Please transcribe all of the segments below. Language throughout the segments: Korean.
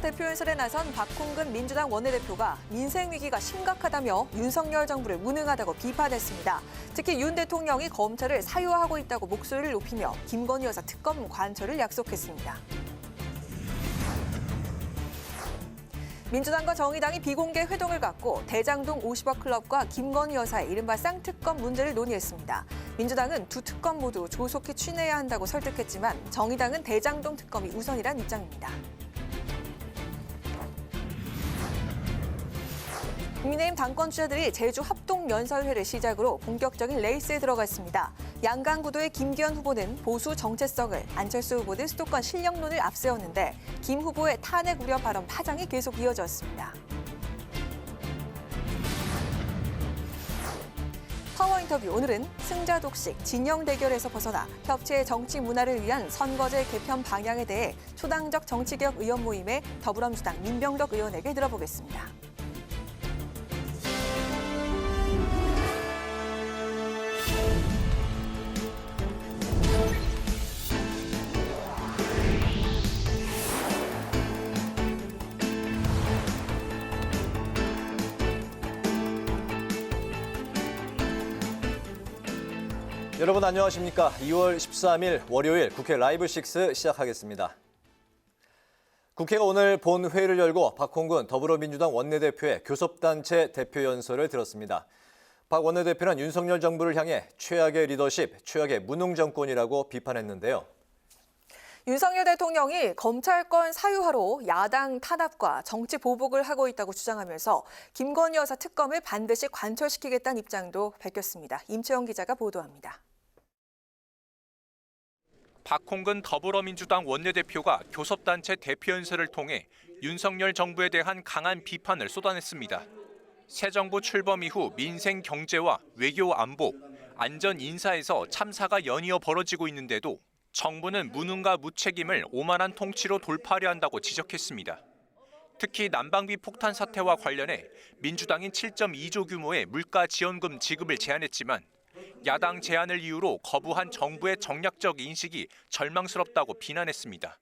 대표 연설에 나선 박홍근 민주당 원내대표가 민생 위기가 심각하다며 윤석열 정부를 무능하다고 비판했습니다. 특히 윤 대통령이 검찰을 사유화하고 있다고 목소리를 높이며 김건희 여사 특검 관철을 약속했습니다. 민주당과 정의당이 비공개 회동을 갖고 대장동 50억 클럽과 김건희 여사의 이른바 쌍특검 문제를 논의했습니다. 민주당은 두 특검 모두 조속히 추진해야 한다고 설득했지만 정의당은 대장동 특검이 우선이란 입장입니다. 국민의힘 당권 주자들이 제주 합동연설회를 시작으로 본격적인 레이스에 들어갔습니다. 양강 구도의 김기현 후보는 보수 정체성을, 안철수 후보는 수도권 실력론을 앞세웠는데 김 후보의 탄핵 우려 발언 파장이 계속 이어졌습니다. 파워 인터뷰 오늘은 승자 독식, 진영 대결에서 벗어나 협치의 정치 문화를 위한 선거제 개편 방향에 대해 초당적 정치개혁 의원 모임의 더불어민주당 민병덕 의원에게 들어보겠습니다. 여러분 안녕하십니까? 2월 13일 월요일 국회 라이브 6 시작하겠습니다. 국회가 오늘 본회의를 열고 박홍근 더불어민주당 원내대표의 교섭단체 대표연설을 들었습니다. 박 원내대표는 윤석열 정부를 향해 최악의 리더십, 최악의 무능 정권이라고 비판했는데요. 윤석열 대통령이 검찰권 사유화로 야당 탄압과 정치 보복을 하고 있다고 주장하면서 김건희 여사 특검을 반드시 관철시키겠다는 입장도 밝혔습니다. 임채영 기자가 보도합니다. 박홍근 더불어민주당 원내대표가 교섭단체 대표연설을 통해 윤석열 정부에 대한 강한 비판을 쏟아냈습니다. 새 정부 출범 이후 민생 경제와 외교 안보, 안전 인사에서 참사가 연이어 벌어지고 있는데도 정부는 무능과 무책임을 오만한 통치로 돌파하려 한다고 지적했습니다. 특히 난방비 폭탄 사태와 관련해 민주당인 7.2조 규모의 물가 지원금 지급을 제안했지만 야당 제안을 이유로 거부한 정부의 정략적 인식이 절망스럽다고 비난했습니다.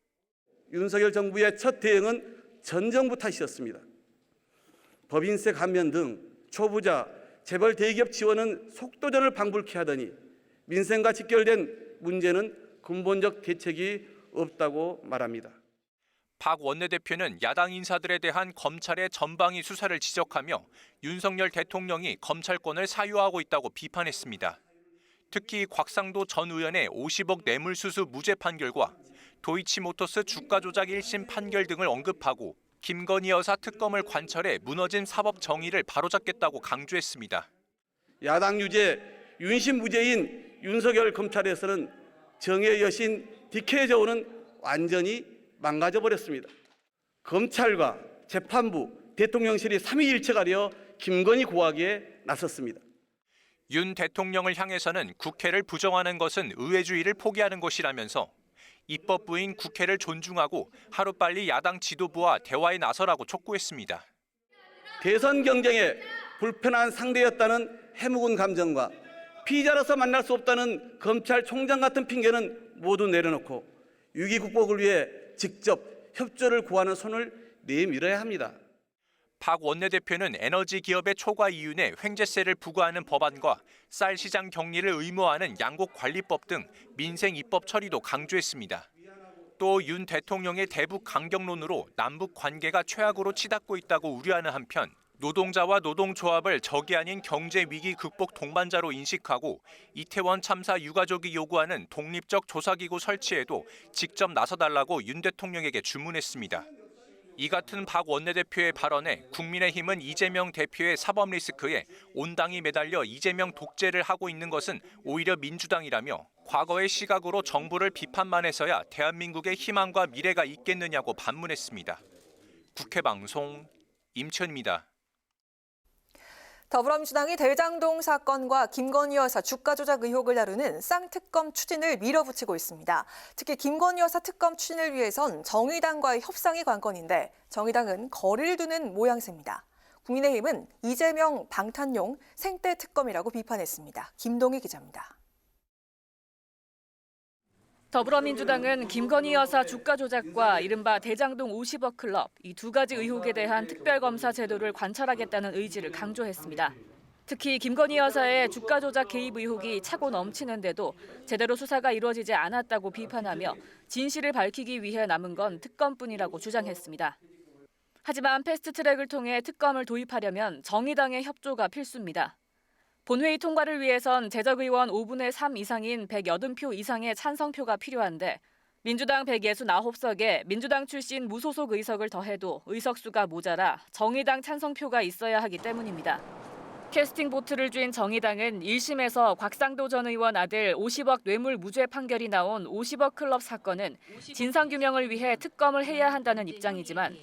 윤석열 정부의 첫 대응은 전 정부 탓이었습니다. 법인세 감면 등 초부자, 재벌 대기업 지원은 속도전을 방불케 하더니 민생과 직결된 문제는 근본적 대책이 없다고 말합니다. 박 원내대표는 야당 인사들에 대한 검찰의 전방위 수사를 지적하며 윤석열 대통령이 검찰권을 사유화하고 있다고 비판했습니다. 특히 곽상도 전 의원의 50억 뇌물수수 무죄 판결과 도이치모터스 주가 조작 1심 판결 등을 언급하고 김건희 여사 특검을 관철해 무너진 사법 정의를 바로잡겠다고 강조했습니다. 야당 유죄, 윤심 무죄인 윤석열 검찰에서는 정의 여신 디케이저 오는 완전히 망가져 버렸습니다. 검찰과 재판부, 대통령실이 삼위일체가려 김건희 고하기에 나섰습니다. 윤 대통령을 향해서는 국회를 부정하는 것은 의회주의를 포기하는 것이라면서 입법부인 국회를 존중하고 하루빨리 야당 지도부와 대화에 나서라고 촉구했습니다. 대선 경쟁에 불편한 상대였다는 해묵은 감정과 피의자로서 만날 수 없다는 검찰총장 같은 핑계는 모두 내려놓고 위기 극복을 위해 직접 협조를 구하는 손을 내밀어야 합니다. 박 원내대표는 에너지 기업의 초과 이윤에 횡재세를 부과하는 법안과 쌀 시장 격리를 의무화하는 양곡관리법 등 민생 입법 처리도 강조했습니다. 또 윤 대통령의 대북 강경론으로 남북 관계가 최악으로 치닫고 있다고 우려하는 한편 노동자와 노동조합을 적이 아닌 경제 위기 극복 동반자로 인식하고 이태원 참사 유가족이 요구하는 독립적 조사기구 설치에도 직접 나서달라고 윤 대통령에게 주문했습니다. 이 같은 박 원내대표의 발언에 국민의힘은 이재명 대표의 사법 리스크에 온 당이 매달려 이재명 독재를 하고 있는 것은 오히려 민주당이라며 과거의 시각으로 정부를 비판만 해서야 대한민국의 희망과 미래가 있겠느냐고 반문했습니다. 국회 방송 임천입니다. 더불어민주당이 대장동 사건과 김건희 여사 주가 조작 의혹을 다루는 쌍특검 추진을 밀어붙이고 있습니다. 특히 김건희 여사 특검 추진을 위해선 정의당과의 협상이 관건인데 정의당은 거리를 두는 모양새입니다. 국민의힘은 이재명 방탄용 생떼 특검이라고 비판했습니다. 김동희 기자입니다. 더불어민주당은 김건희 여사 주가 조작과 이른바 대장동 50억 클럽 이 두 가지 의혹에 대한 특별검사 제도를 관철하겠다는 의지를 강조했습니다. 특히 김건희 여사의 주가 조작 개입 의혹이 차고 넘치는데도 제대로 수사가 이루어지지 않았다고 비판하며 진실을 밝히기 위해 남은 건 특검뿐이라고 주장했습니다. 하지만 패스트트랙을 통해 특검을 도입하려면 정의당의 협조가 필수입니다. 본회의 통과를 위해선 재적의원 5분의 3 이상인 180표 이상의 찬성표가 필요한데 민주당 169석에 민주당 출신 무소속 의석을 더해도 의석수가 모자라 정의당 찬성표가 있어야 하기 때문입니다. 캐스팅 보트를 쥔 정의당은 1심에서 곽상도 전 의원 아들 50억 뇌물 무죄 판결이 나온 50억 클럽 사건은 진상규명을 위해 특검을 해야 한다는 입장이지만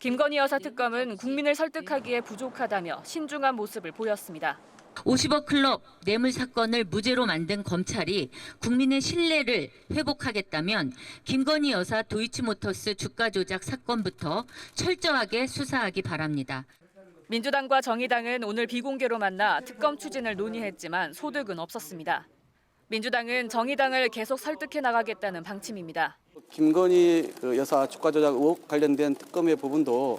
김건희 여사 특검은 국민을 설득하기에 부족하다며 신중한 모습을 보였습니다. 50억 클럽 뇌물 사건을 무죄로 만든 검찰이 국민의 신뢰를 회복하겠다면 김건희 여사 도이치모터스 주가 조작 사건부터 철저하게 수사하기 바랍니다. 민주당과 정의당은 오늘 비공개로 만나 특검 추진을 논의했지만 소득은 없었습니다. 민주당은 정의당을 계속 설득해 나가겠다는 방침입니다. 김건희 여사 주가 조작 의혹 관련된 특검의 부분도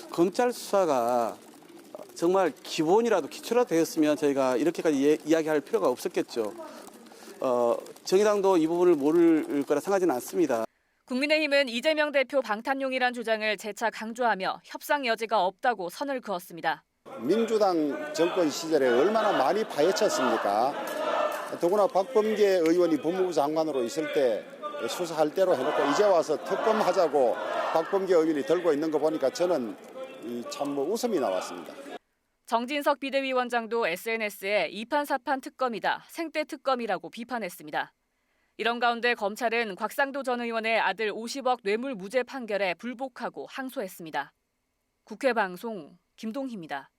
검찰 수사가 정말 기본이라도 기초라도 되었으면 저희가 이렇게까지 이야기할 필요가 없었겠죠. 정의당도 이 부분을 모를 거라 생각하지는 않습니다. 국민의힘은 이재명 대표 방탄용이란 주장을 재차 강조하며 협상 여지가 없다고 선을 그었습니다. 민주당 정권 시절에 얼마나 많이 파헤쳤습니까? 더구나 박범계 의원이 법무부 장관으로 있을 때 수사할 대로 해놓고 이제 와서 특검하자고 박범계 의원이 들고 있는 거 보니까 저는 참 웃음이 나왔습니다. 정진석 비대위원장도 SNS에 이판사판 특검이다, 생떼 특검이라고 비판했습니다. 이런 가운데 검찰은 곽상도 전 의원의 아들 50억 뇌물 무죄 판결에 불복하고 항소했습니다. 국회 방송 김동희입니다.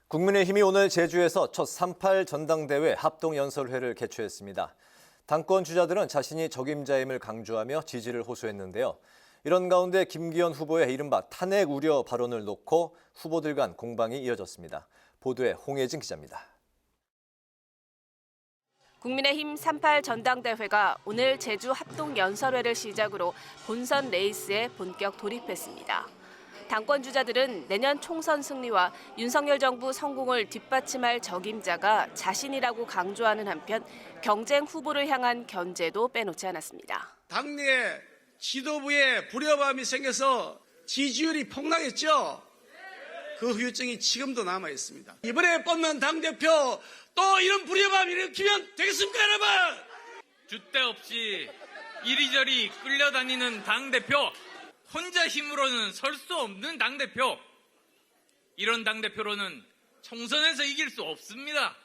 국민의힘이 오늘 제주에서 첫 3.8 전당대회 합동연설회를 개최했습니다. 당권 주자들은 자신이 적임자임을 강조하며 지지를 호소했는데요. 이런 가운데 김기현 후보의 이른바 탄핵 우려 발언을 놓고 후보들 간 공방이 이어졌습니다. 보도에 홍혜진 기자입니다. 국민의힘 3.8 전당대회가 오늘 제주 합동연설회를 시작으로 본선 레이스에 본격 돌입했습니다. 당권 주자들은 내년 총선 승리와 윤석열 정부 성공을 뒷받침할 적임자가 자신이라고 강조하는 한편 경쟁 후보를 향한 견제도 빼놓지 않았습니다. 당내 지도부에 불협화음이 생겨서 지지율이 폭락했죠. 그 후유증이 지금도 남아 있습니다. 이번에 뽑는 당대표 또 이런 불협화음 일으키면 되겠습니까, 여러분? 줏대 없이 이리저리 끌려다니는 당대표, 혼자 힘으로는 설 수 없는 당대표, 이런 당대표로는 총선에서 이길 수 없습니다.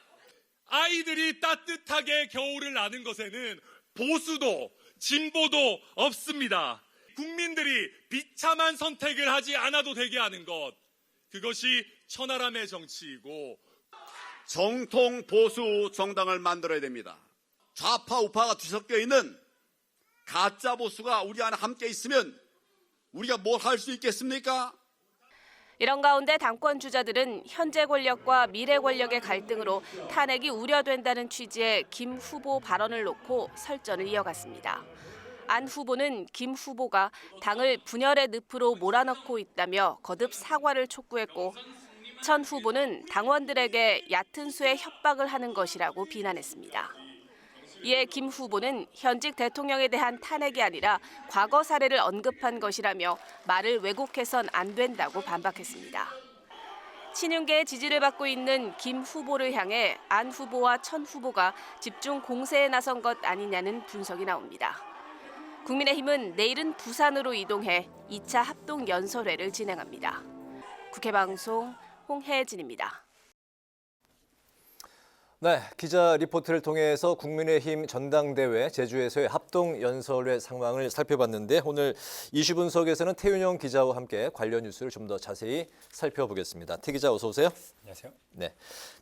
아이들이 따뜻하게 겨울을 나는 것에는 보수도 진보도 없습니다. 국민들이 비참한 선택을 하지 않아도 되게 하는 것, 그것이 천하람의 정치이고 정통 보수 정당을 만들어야 됩니다. 좌파 우파가 뒤섞여 있는 가짜 보수가 우리 안에 함께 있으면 우리가 뭘 할 수 있겠습니까? 이런 가운데 당권 주자들은 현재 권력과 미래 권력의 갈등으로 탄핵이 우려된다는 취지의 김 후보 발언을 놓고 설전을 이어갔습니다. 안 후보는 김 후보가 당을 분열의 늪으로 몰아넣고 있다며 거듭 사과를 촉구했고 천 후보는 당원들에게 얕은 수의 협박을 하는 것이라고 비난했습니다. 이에 김 후보는 현직 대통령에 대한 탄핵이 아니라 과거 사례를 언급한 것이라며 말을 왜곡해선 안 된다고 반박했습니다. 친윤계의 지지를 받고 있는 김 후보를 향해 안 후보와 천 후보가 집중 공세에 나선 것 아니냐는 분석이 나옵니다. 국민의힘은 내일은 부산으로 이동해 2차 합동연설회를 진행합니다. 국회방송 홍혜진입니다. 네, 기자 리포트를 통해서 국민의힘 전당대회 제주에서의 합동연설회 상황을 살펴봤는데 오늘 이슈 분석에서는 태윤영 기자와 함께 관련 뉴스를 좀 더 자세히 살펴보겠습니다. 태 기자 어서 오세요. 안녕하세요. 네,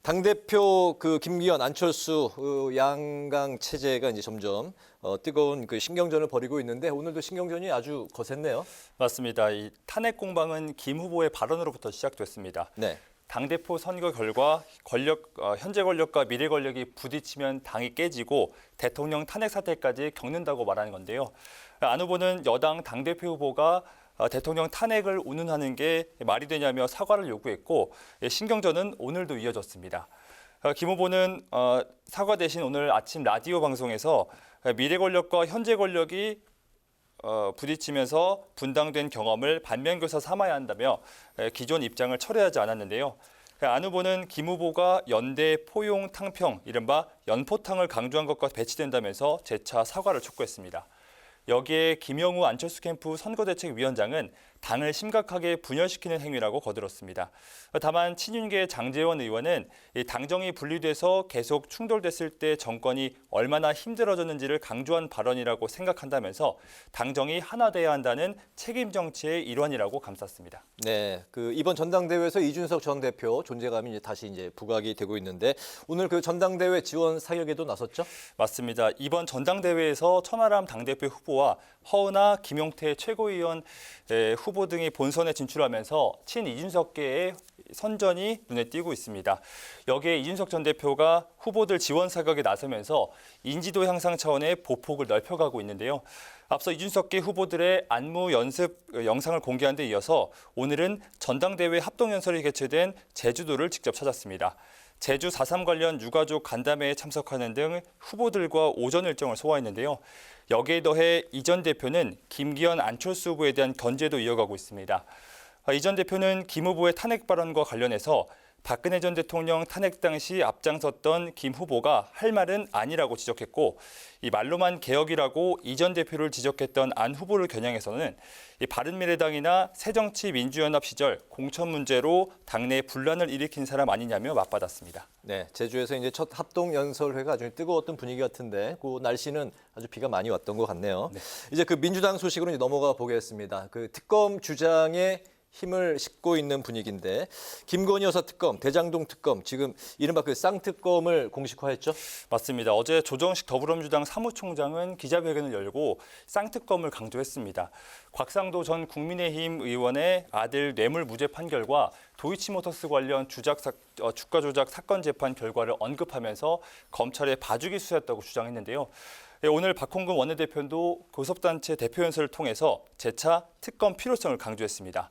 당대표 김기현, 안철수 양강 체제가 이제 점점 뜨거운 신경전을 벌이고 있는데 오늘도 신경전이 아주 거셌네요. 맞습니다. 이 탄핵 공방은 김 후보의 발언으로부터 시작됐습니다. 네. 당대표 선거 결과 현재 권력과 미래 권력이 부딪히면 당이 깨지고 대통령 탄핵 사태까지 겪는다고 말하는 건데요. 안 후보는 여당 당대표 후보가 대통령 탄핵을 운운하는 게 말이 되냐며 사과를 요구했고 신경전은 오늘도 이어졌습니다. 김 후보는 사과 대신 오늘 아침 라디오 방송에서 미래 권력과 현재 권력이 부딪히면서 분당된 경험을 반면교사 삼아야 한다며 기존 입장을 철회하지 않았는데요. 안 후보는 김 후보가 연대 포용 탕평, 이른바 연포탕을 강조한 것과 배치된다면서 재차 사과를 촉구했습니다. 여기에 김영우 안철수 캠프 선거대책위원장은 당을 심각하게 분열시키는 행위라고 거들었습니다. 다만 친윤계 장제원 의원은 당정이 분리돼서 계속 충돌됐을 때 정권이 얼마나 힘들어졌는지를 강조한 발언이라고 생각한다면서 당정이 하나 돼야 한다는 책임 정치의 일환이라고 감쌌습니다. 네, 이번 전당대회에서 이준석 전 대표 존재감이 이제 다시 부각이 되고 있는데 오늘 그 전당대회 지원 사격에도 나섰죠? 맞습니다. 이번 전당대회에서 천하람 당대표 후보와 허은하, 김용태 최고위원 후보 등이 본선에 진출하면서 친이준석계의 선전이 눈에 띄고 있습니다. 여기에 이준석 전 대표가 후보들 지원 사격에 나서면서 인지도 향상 차원의 보폭을 넓혀가고 있는데요. 앞서 이준석계 후보들의 안무 연습 영상을 공개한 데 이어서 오늘은 전당대회 합동연설이 개최된 제주도를 직접 찾았습니다. 제주 4.3 관련 유가족 간담회에 참석하는 등 후보들과 오전 일정을 소화했는데요. 여기에 더해 이 전 대표는 김기현, 안철수 후보에 대한 견제도 이어가고 있습니다. 이 전 대표는 김 후보의 탄핵 발언과 관련해서 박근혜 전 대통령 탄핵 당시 앞장섰던 김 후보가 할 말은 아니라고 지적했고 이 말로만 개혁이라고 이 전 대표를 지적했던 안 후보를 겨냥해서는 이 바른미래당이나 새정치민주연합 시절 공천 문제로 당내 분란을 일으킨 사람 아니냐며 맞받았습니다. 네, 제주에서 이제 첫 합동 연설회가 아주 뜨거웠던 분위기 같은데 그 날씨는 아주 비가 많이 왔던 것 같네요. 네. 이제 그 민주당 소식으로 이제 넘어가 보겠습니다. 그 특검 주장에 힘을 싣고 있는 분위기인데 김건희 여사 특검, 대장동 특검, 지금 이른바 그 쌍특검을 공식화했죠? 맞습니다. 어제 조정식 더불어민주당 사무총장은 기자회견을 열고 쌍특검을 강조했습니다. 곽상도 전 국민의힘 의원의 아들 뇌물 무죄 판결과 도이치모터스 관련 주가 조작 사건 재판 결과를 언급하면서 검찰의 봐주기 수사였다고 주장했는데요. 오늘 박홍근 원내대표도 교섭단체 대표 연설을 통해서 재차 특검 필요성을 강조했습니다.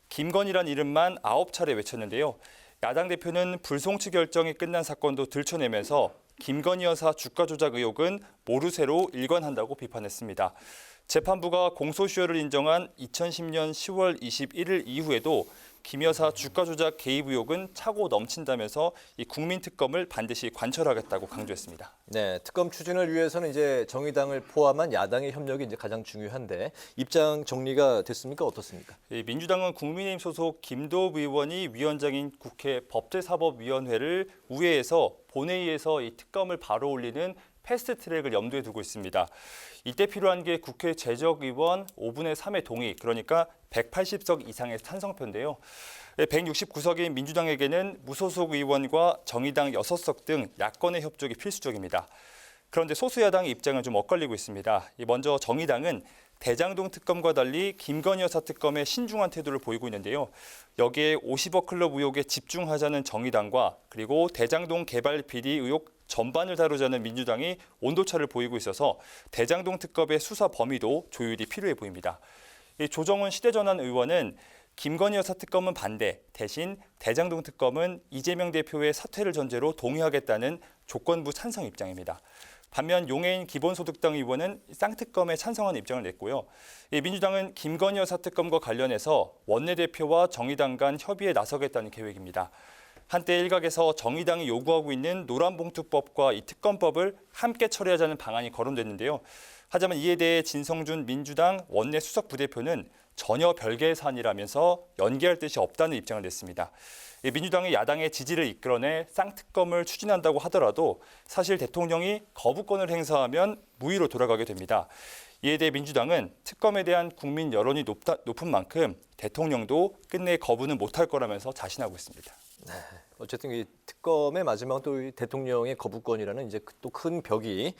김건희란 이름만 9차례 외쳤는데요. 야당 대표는 불송치 결정이 끝난 사건도 들춰내면서 김건희 여사 주가 조작 의혹은 모르쇠로 일관한다고 비판했습니다. 재판부가 공소시효를 인정한 2010년 10월 21일 이후에도 김 여사 주가 조작 개입 의혹은 차고 넘친다면서 이 국민 특검을 반드시 관철하겠다고 강조했습니다. 네, 특검 추진을 위해서는 이제 정의당을 포함한 야당의 협력이 이제 가장 중요한데 입장 정리가 됐습니까? 어떻습니까? 민주당은 국민의힘 소속 김도읍 의원이 위원장인 국회 법제사법위원회를 우회해서 본회의에서 이 특검을 바로 올리는 패스트트랙을 염두에 두고 있습니다. 이때 필요한 게 국회 재적 의원 5분의 3의 동의, 그러니까 180석 이상의 찬성표인데요. 169석인 민주당에게는 무소속 의원과 정의당 6석 등 야권의 협조가 필수적입니다. 그런데 소수 야당의 입장은 좀 엇갈리고 있습니다. 먼저 정의당은 대장동 특검과 달리 김건희 여사 특검에 신중한 태도를 보이고 있는데요. 여기에 50억 클럽 의혹에 집중하자는 정의당과 그리고 대장동 개발 비리 의혹 전반을 다루자는 민주당이 온도차를 보이고 있어서 대장동 특검의 수사 범위도 조율이 필요해 보입니다. 조정훈 시대전환 의원은 김건희 여사 특검은 반대, 대신 대장동 특검은 이재명 대표의 사퇴를 전제로 동의하겠다는 조건부 찬성 입장입니다. 반면 용해인 기본소득당 의원은 쌍특검에 찬성하는 입장을 냈고요. 민주당은 김건희 여사 특검과 관련해서 원내대표와 정의당 간 협의에 나서겠다는 계획입니다. 한때 일각에서 정의당이 요구하고 있는 노란봉투법과 이 특검법을 함께 처리하자는 방안이 거론됐는데요. 하지만 이에 대해 진성준 민주당 원내 수석 부대표는 전혀 별개의 사안이라면서 연계할 뜻이 없다는 입장을 냈습니다. 민주당이 야당의 지지를 이끌어내 쌍특검을 추진한다고 하더라도 사실 대통령이 거부권을 행사하면 무위로 돌아가게 됩니다. 이에 대해 민주당은 특검에 대한 국민 여론이 높은 만큼 대통령도 끝내 거부는 못할 거라면서 자신하고 있습니다. 네, 어쨌든 이 특검의 마지막은 또 대통령의 거부권이라는 이제 또 큰 벽이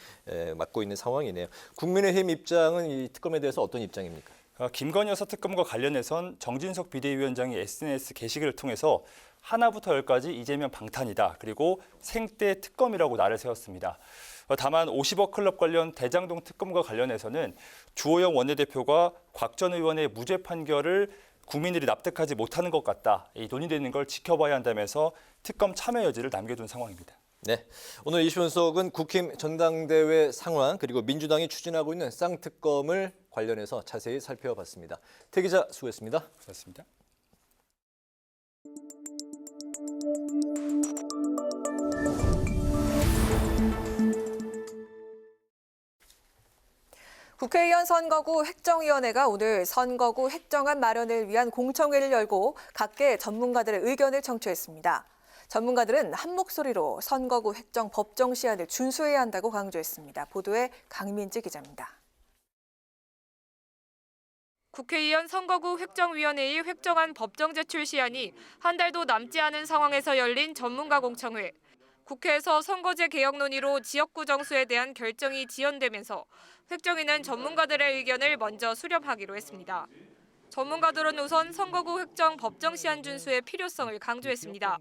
맞고 있는 상황이네요. 국민의힘 입장은 이 특검에 대해서 어떤 입장입니까? 김건희 여사 특검과 관련해선 정진석 비대위원장이 SNS 게시글을 통해서 하나부터 열까지 이재명 방탄이다. 그리고 생떼 특검이라고 날을 세웠습니다. 다만 50억 클럽 관련 대장동 특검과 관련해서는 주호영 원내대표가 곽 전 의원의 무죄 판결을 국민들이 납득하지 못하는 것 같다. 이 논의되는 걸 지켜봐야 한다면서 특검 참여 여지를 남겨둔 상황입니다. 네, 오늘 이슈 분석은 국힘 전당대회 상황 그리고 민주당이 추진하고 있는 쌍특검을 관련해서 자세히 살펴봤습니다. 태 기자 수고했습니다. 고맙습니다. 국회의원 선거구 획정위원회가 오늘 선거구 획정안 마련을 위한 공청회를 열고 각계 전문가들의 의견을 청취했습니다. 전문가들은 한 목소리로 선거구 획정 법정 시한을 준수해야 한다고 강조했습니다. 보도에 강민지 기자입니다. 국회의원 선거구 획정위원회의 획정안 법정 제출 시한이 한 달도 남지 않은 상황에서 열린 전문가 공청회. 국회에서 선거제 개혁 논의로 지역구 정수에 대한 결정이 지연되면서 획정위는 전문가들의 의견을 먼저 수렴하기로 했습니다. 전문가들은 우선 선거구 획정 법정 시한 준수의 필요성을 강조했습니다.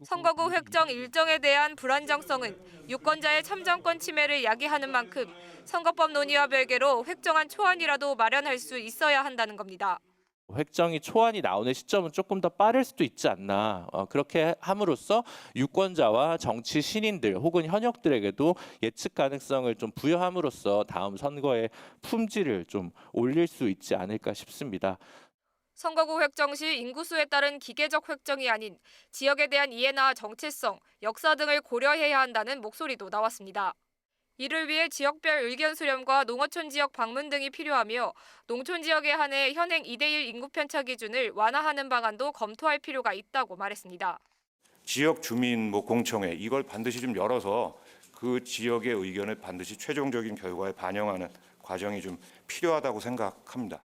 선거구 획정 일정에 대한 불안정성은 유권자의 참정권 침해를 야기하는 만큼 선거법 논의와 별개로 획정안 초안이라도 마련할 수 있어야 한다는 겁니다. 획정이 초안이 나오는 시점은 조금 더 빠를 수도 있지 않나. 그렇게 함으로써 유권자와 정치 신인들 혹은 현역들에게도 예측 가능성을 좀 부여함으로써 다음 선거의 품질을 좀 올릴 수 있지 않을까 싶습니다. 선거구 획정 시 인구수에 따른 기계적 획정이 아닌 지역에 대한 이해나 정체성, 역사 등을 고려해야 한다는 목소리도 나왔습니다. 이를 위해 지역별 의견 수렴과 농어촌 지역 방문 등이 필요하며 농촌 지역에 한해 현행 2대1 인구 편차 기준을 완화하는 방안도 검토할 필요가 있다고 말했습니다. 지역 주민 공청회 이걸 반드시 좀 열어서 그 지역의 의견을 반드시 최종적인 결과에 반영하는 과정이 좀 필요하다고 생각합니다.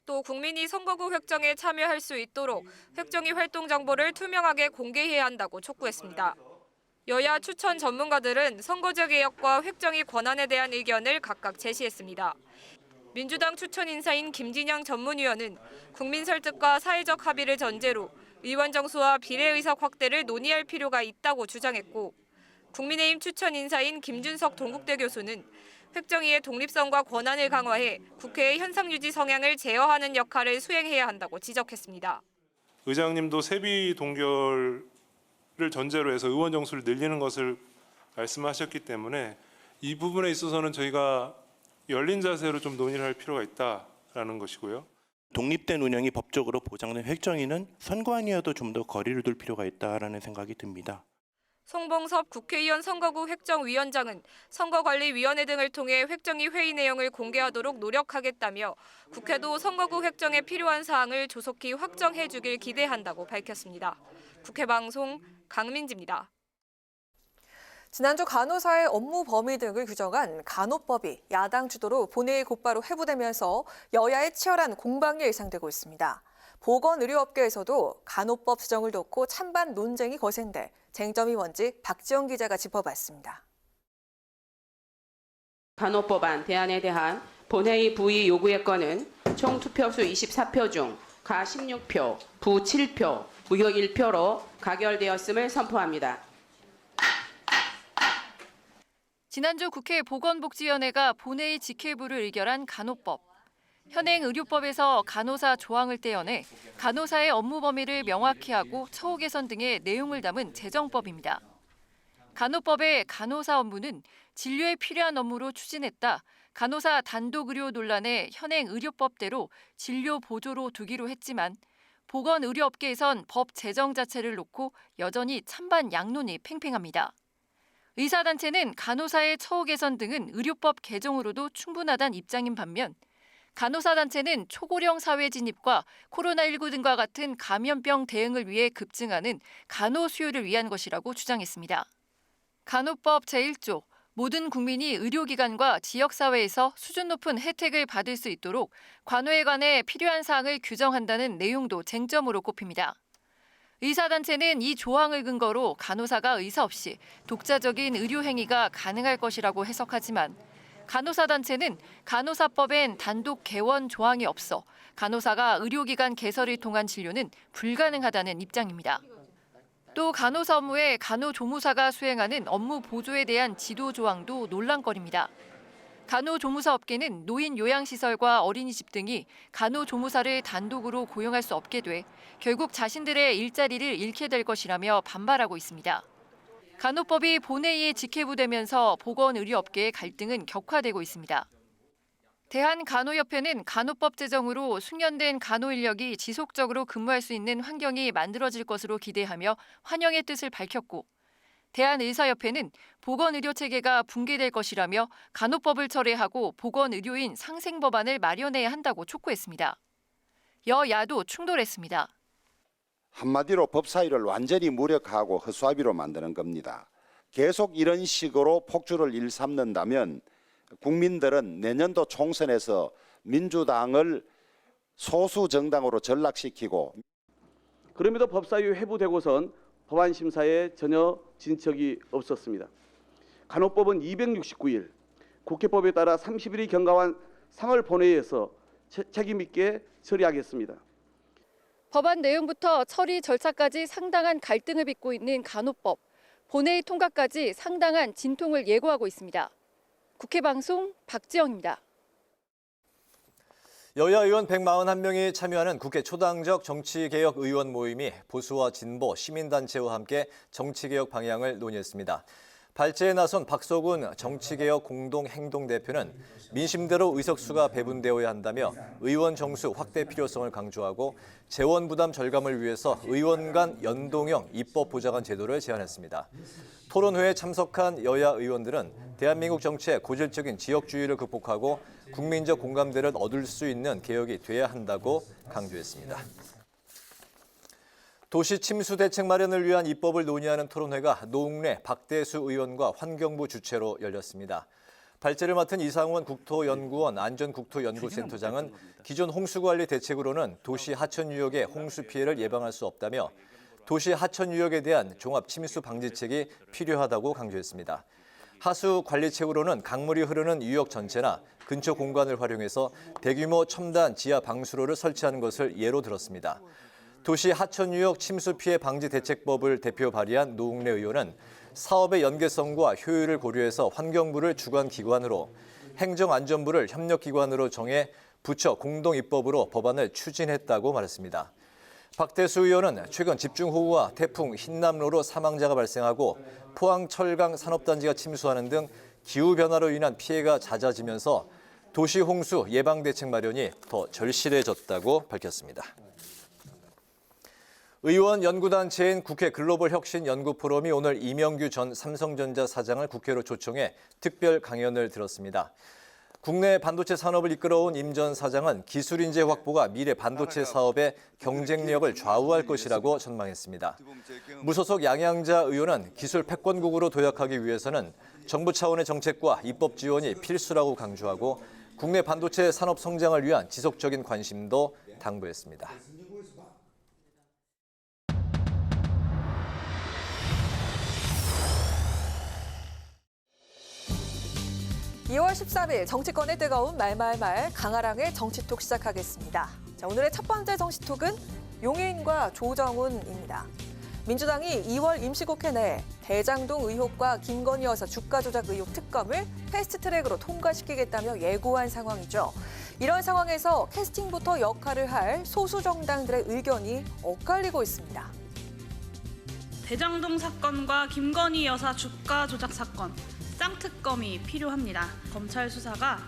또 국민이 선거구 획정에 참여할 수 있도록 획정위 활동 정보를 투명하게 공개해야 한다고 촉구했습니다. 여야 추천 전문가들은 선거제 개혁과 획정위 권한에 대한 의견을 각각 제시했습니다. 민주당 추천 인사인 김진영 전문위원은 국민 설득과 사회적 합의를 전제로 의원 정수와 비례의석 확대를 논의할 필요가 있다고 주장했고, 국민의힘 추천 인사인 김준석 동국대 교수는 획정위의 독립성과 권한을 강화해 국회의 현상 유지 성향을 제어하는 역할을 수행해야 한다고 지적했습니다. 의장님도 세비 동결 를 전제로 해서 의원 정수를 늘리는 것을 말씀하셨기 때문에 이 부분에 있어서는 저희가 열린 자세로 좀 논의를 할 필요가 있다라는 것이고요. 독립된 운영이 법적으로 보장된 획정위는 선관위와도 좀 더 거리를 둘 필요가 있다라는 생각이 듭니다. 송봉섭 국회의원 선거구 획정위원장은 선거관리위원회 등을 통해 획정위 회의 내용을 공개하도록 노력하겠다며 국회도 선거구 획정에 필요한 사항을 조속히 확정해 주길 기대한다고 밝혔습니다. 국회방송 강민지입니다. 지난주 간호사의 업무 범위 등을 규정한 간호법이 야당 주도로 본회의 곧바로 회부되면서 여야의 치열한 공방이 예상되고 있습니다. 보건의료업계에서도 간호법 수정을 놓고 찬반 논쟁이 거센데 쟁점이 뭔지 박지영 기자가 짚어봤습니다. 간호법안 대안에 대한 본회의 부의 요구의 건은 총 투표수 24표 중 가 16표, 부 7표, 무효 1표로 가결되었음을 선포합니다. 지난주 국회 보건복지위원회가 본회의 직회부를 의결한 간호법. 현행 의료법에서 간호사 조항을 떼어내 간호사의 업무 범위를 명확히 하고 처우 개선 등의 내용을 담은 제정법입니다. 간호법의 간호사 업무는 진료에 필요한 업무로 추진했다. 간호사 단독 의료 논란에 현행 의료법대로 진료 보조로 두기로 했지만 보건의료업계에선 법 제정 자체를 놓고 여전히 찬반 양론이 팽팽합니다. 의사단체는 간호사의 처우 개선 등은 의료법 개정으로도 충분하다는 입장인 반면 간호사단체는 초고령 사회 진입과 코로나19 등과 같은 감염병 대응을 위해 급증하는 간호 수요를 위한 것이라고 주장했습니다. 간호법 제1조 모든 국민이 의료기관과 지역사회에서 수준 높은 혜택을 받을 수 있도록 간호에 관해 필요한 사항을 규정한다는 내용도 쟁점으로 꼽힙니다. 의사단체는 이 조항을 근거로 간호사가 의사 없이 독자적인 의료 행위가 가능할 것이라고 해석하지만 간호사단체는 간호사법엔 단독 개원 조항이 없어 간호사가 의료기관 개설을 통한 진료는 불가능하다는 입장입니다. 또 간호사 업무에 간호조무사가 수행하는 업무 보조에 대한 지도 조항도 논란거리입니다. 간호조무사 업계는 노인 요양시설과 어린이집 등이 간호조무사를 단독으로 고용할 수 없게 돼 결국 자신들의 일자리를 잃게 될 것이라며 반발하고 있습니다. 간호법이 본회의에 직회부되면서 보건의료업계의 갈등은 격화되고 있습니다. 대한간호협회는 간호법 제정으로 숙련된 간호 인력이 지속적으로 근무할 수 있는 환경이 만들어질 것으로 기대하며 환영의 뜻을 밝혔고, 대한의사협회는 보건의료체계가 붕괴될 것이라며 간호법을 철회하고 보건의료인 상생 법안을 마련해야 한다고 촉구했습니다. 여야도 충돌했습니다. 한마디로 법 사위를 완전히 무력화하고 허수아비로 만드는 겁니다. 계속 이런 식으로 폭주를 일삼는다면 국민들은 내년도 총선에서 민주당을 소수 정당으로 전락시키고, 그럼에도 법사위 회부되고선 법안 심사에 전혀 진척이 없었습니다. 간호법은 269일, 국회법에 따라 30일이 경과한 3월 본회의에서 책임 있게 처리하겠습니다. 법안 내용부터 처리 절차까지 상당한 갈등을 빚고 있는 간호법. 본회의 통과까지 상당한 진통을 예고하고 있습니다. 국회방송 박지영입니다. 여야 의원 141명이 참여하는 국회 초당적 정치개혁 의원 모임이 보수와 진보, 시민단체와 함께 정치개혁 방향을 논의했습니다. 발제에 나선 박서군 정치개혁 공동행동대표는 민심대로 의석수가 배분되어야 한다며 의원 정수 확대 필요성을 강조하고 재원 부담 절감을 위해서 의원 간 연동형 입법 보좌관 제도를 제안했습니다. 토론회에 참석한 여야 의원들은 대한민국 정치의 고질적인 지역주의를 극복하고 국민적 공감대를 얻을 수 있는 개혁이 돼야 한다고 강조했습니다. 도시 침수 대책 마련을 위한 입법을 논의하는 토론회가 노웅래 박대수 의원과 환경부 주최로 열렸습니다. 발제를 맡은 이상원 국토연구원 안전국토연구센터장은 기존 홍수관리 대책으로는 도시 하천유역의 홍수 피해를 예방할 수 없다며 도시 하천유역에 대한 종합 침수 방지책이 필요하다고 강조했습니다. 하수 관리책으로는 강물이 흐르는 유역 전체나 근처 공간을 활용해서 대규모 첨단 지하 방수로를 설치하는 것을 예로 들었습니다. 도시 하천유역 침수 피해 방지 대책법을 대표 발의한 노웅래 의원은 사업의 연계성과 효율을 고려해서 환경부를 주관 기관으로, 행정안전부를 협력기관으로 정해 부처 공동 입법으로 법안을 추진했다고 말했습니다. 박대수 의원은 최근 집중호우와 태풍 흰남노로 사망자가 발생하고 포항 철강 산업단지가 침수하는 등 기후변화로 인한 피해가 잦아지면서 도시 홍수 예방 대책 마련이 더 절실해졌다고 밝혔습니다. 의원 연구단체인 국회 글로벌 혁신 연구 포럼이 오늘 이명규 전 삼성전자 사장을 국회로 초청해 특별 강연을 들었습니다. 국내 반도체 산업을 이끌어온 임 전 사장은 기술 인재 확보가 미래 반도체 사업의 경쟁력을 좌우할 것이라고 전망했습니다. 무소속 양양자 의원은 기술 패권국으로 도약하기 위해서는 정부 차원의 정책과 입법 지원이 필수라고 강조하고 국내 반도체 산업 성장을 위한 지속적인 관심도 당부했습니다. 2월 13일 정치권의 뜨거운 말말말 강아랑의 정치톡 시작하겠습니다. 자, 오늘의 첫 번째 정치톡은 용해인과 조정훈입니다. 민주당이 2월 임시국회 내 대장동 의혹과 김건희 여사 주가 조작 의혹 특검을 패스트트랙으로 통과시키겠다며 예고한 상황이죠. 이런 상황에서 캐스팅부터 역할을 할 소수 정당들의 의견이 엇갈리고 있습니다. 대장동 사건과 김건희 여사 주가 조작 사건, 쌍특검이 필요합니다. 검찰 수사가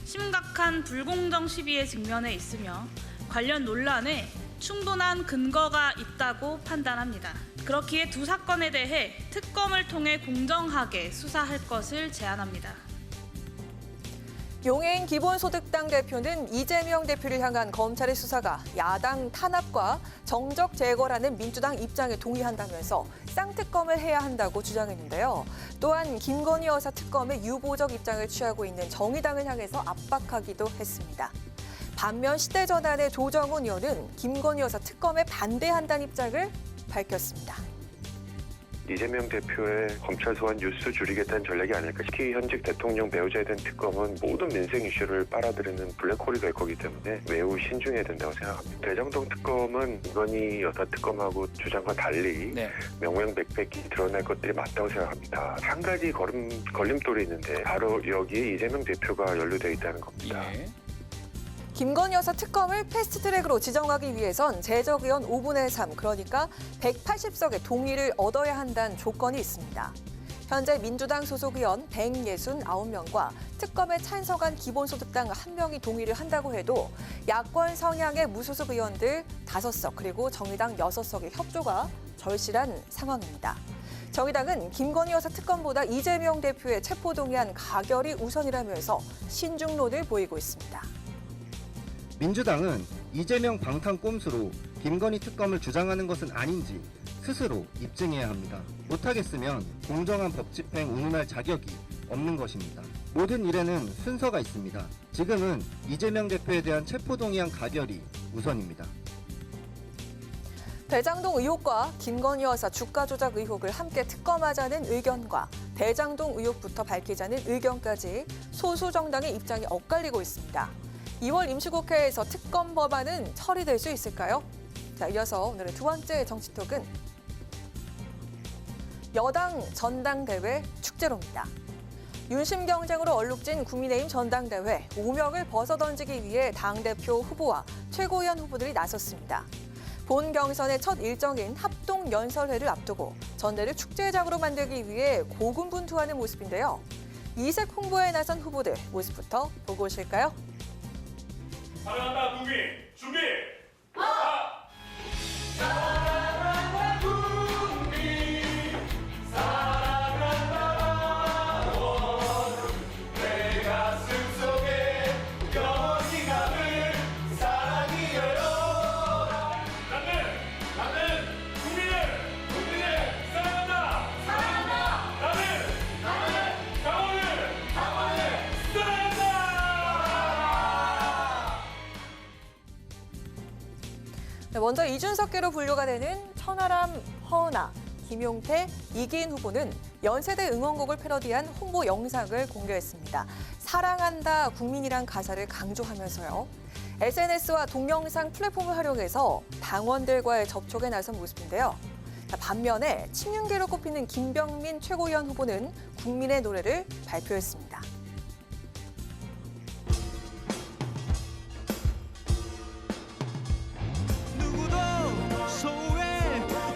심각한 불공정 시비에 직면해 있으며 관련 논란에 충분한 근거가 있다고 판단합니다. 그렇기에 두 사건에 대해 특검을 통해 공정하게 수사할 것을 제안합니다. 용해인 기본소득당 대표는 이재명 대표를 향한 검찰의 수사가 야당 탄압과 정적 제거라는 민주당 입장에 동의한다면서 쌍특검을 해야 한다고 주장했는데요. 또한 김건희 여사 특검에 유보적 입장을 취하고 있는 정의당을 향해서 압박하기도 했습니다. 반면 시대전환의 조정훈 의원은 김건희 여사 특검에 반대한다는 입장을 밝혔습니다. 이재명 대표의 검찰 소환 뉴스 줄이겠다는 전략이 아닐까. 특히 현직 대통령 배우자에 대한 특검은 모든 민생 이슈를 빨아들이는 블랙홀이 될 거기 때문에 매우 신중해야 된다고 생각합니다. 대장동 특검은 김건희 여사 특검하고 주장과 달리 명명백백히 드러날 것들이 맞다고 생각합니다. 한 가지 걸림돌이 있는데 바로 여기에 이재명 대표가 연루되어 있다는 겁니다. 김건희 여사 특검을 패스트트랙으로 지정하기 위해선 재적 의원 5분의 3, 그러니까 180석의 동의를 얻어야 한다는 조건이 있습니다. 현재 민주당 소속 의원 169명과 특검에 찬성한 기본소득당 1명이 동의를 한다고 해도 야권 성향의 무소속 의원들 5석 그리고 정의당 6석의 협조가 절실한 상황입니다. 정의당은 김건희 여사 특검보다 이재명 대표의 체포동의안 가결이 우선이라면서 신중론을 보이고 있습니다. 민주당은 이재명 방탄 꼼수로 김건희 특검을 주장하는 것은 아닌지 스스로 입증해야 합니다. 못하겠으면 공정한 법 집행 운운할 자격이 없는 것입니다. 모든 일에는 순서가 있습니다. 지금은 이재명 대표에 대한 체포동의안 가결이 우선입니다. 대장동 의혹과 김건희 여사 주가 조작 의혹을 함께 특검하자는 의견과 대장동 의혹부터 밝히자는 의견까지 소수 정당의 입장이 엇갈리고 있습니다. 2월 임시국회에서 특검 법안은 처리될 수 있을까요? 자, 이어서 오늘의 두 번째 정치톡은 여당 전당대회 축제로입니다. 윤심 경쟁으로 얼룩진 국민의힘 전당대회 5명을 벗어던지기 위해 당대표 후보와 최고위원 후보들이 나섰습니다. 본 경선의 첫 일정인 합동연설회를 앞두고 전대를 축제장으로 만들기 위해 고군분투하는 모습인데요. 이색 홍보에 나선 후보들 모습부터 보고 오실까요? 사랑한다 국민 준비. 사랑한다 국민 사랑한다 나원 내 가슴 속에 영원히 가는 사랑이 열어라. 나는 국민을 사랑한다. 나는 강원을 사랑한다. 네, 먼저 이준석계로 분류가 되는 천하람, 허은하, 김용태, 이기인 후보는 연세대 응원곡을 패러디한 홍보 영상을 공개했습니다. 사랑한다 국민이란 가사를 강조하면서요. SNS와 동영상 플랫폼을 활용해서 당원들과의 접촉에 나선 모습인데요. 반면에 친윤계로 꼽히는 김병민 최고위원 후보는 국민의 노래를 발표했습니다. 누구도 소외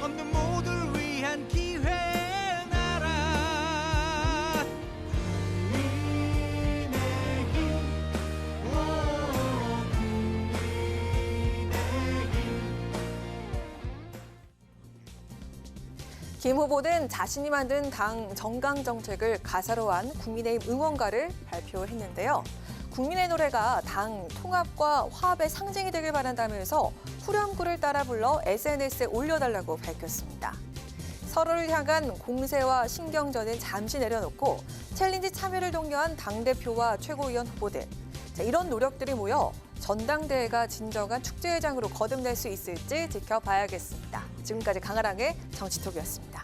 없는 모두를 위한 기회 나라 국민의힘 김 후보는 자신이 만든 당 정강 정책을 가사로 한 국민의힘 응원가를 발표했는데요. 국민의 노래가 당 통합과 화합의 상징이 되길 바란다면서 후렴구를 따라 불러 SNS에 올려달라고 밝혔습니다. 서로를 향한 공세와 신경전은 잠시 내려놓고 챌린지 참여를 독려한 당대표와 최고위원 후보들. 이런 노력들이 모여 전당대회가 진정한 축제장으로 거듭날 수 있을지 지켜봐야겠습니다. 지금까지 강아랑의 정치톡이었습니다.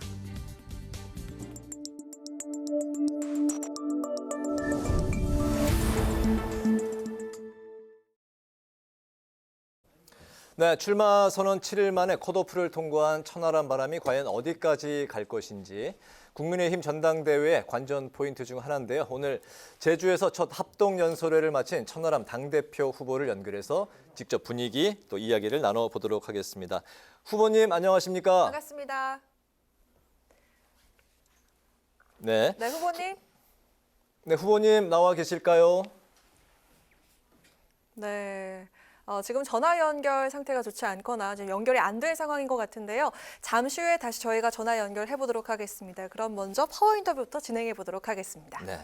네, 출마 선언 7일 만에 컷오프를 통과한 천하람 바람이 과연 어디까지 갈 것인지 국민의힘 전당대회의 관전 포인트 중 하나인데요. 오늘 제주에서 첫 합동연설회를 마친 천하람 당대표 후보를 연결해서 직접 분위기 또 이야기를 나눠보도록 하겠습니다. 후보님 안녕하십니까? 반갑습니다. 네. 네, 후보님. 네, 후보님 나와 계실까요? 네. 지금 전화 연결 상태가 좋지 않거나 지금 연결이 안 될 상황인 것 같은데요. 잠시 후에 다시 저희가 전화 연결해 보도록 하겠습니다. 그럼 먼저 파워 인터뷰부터 진행해 보도록 하겠습니다. 네.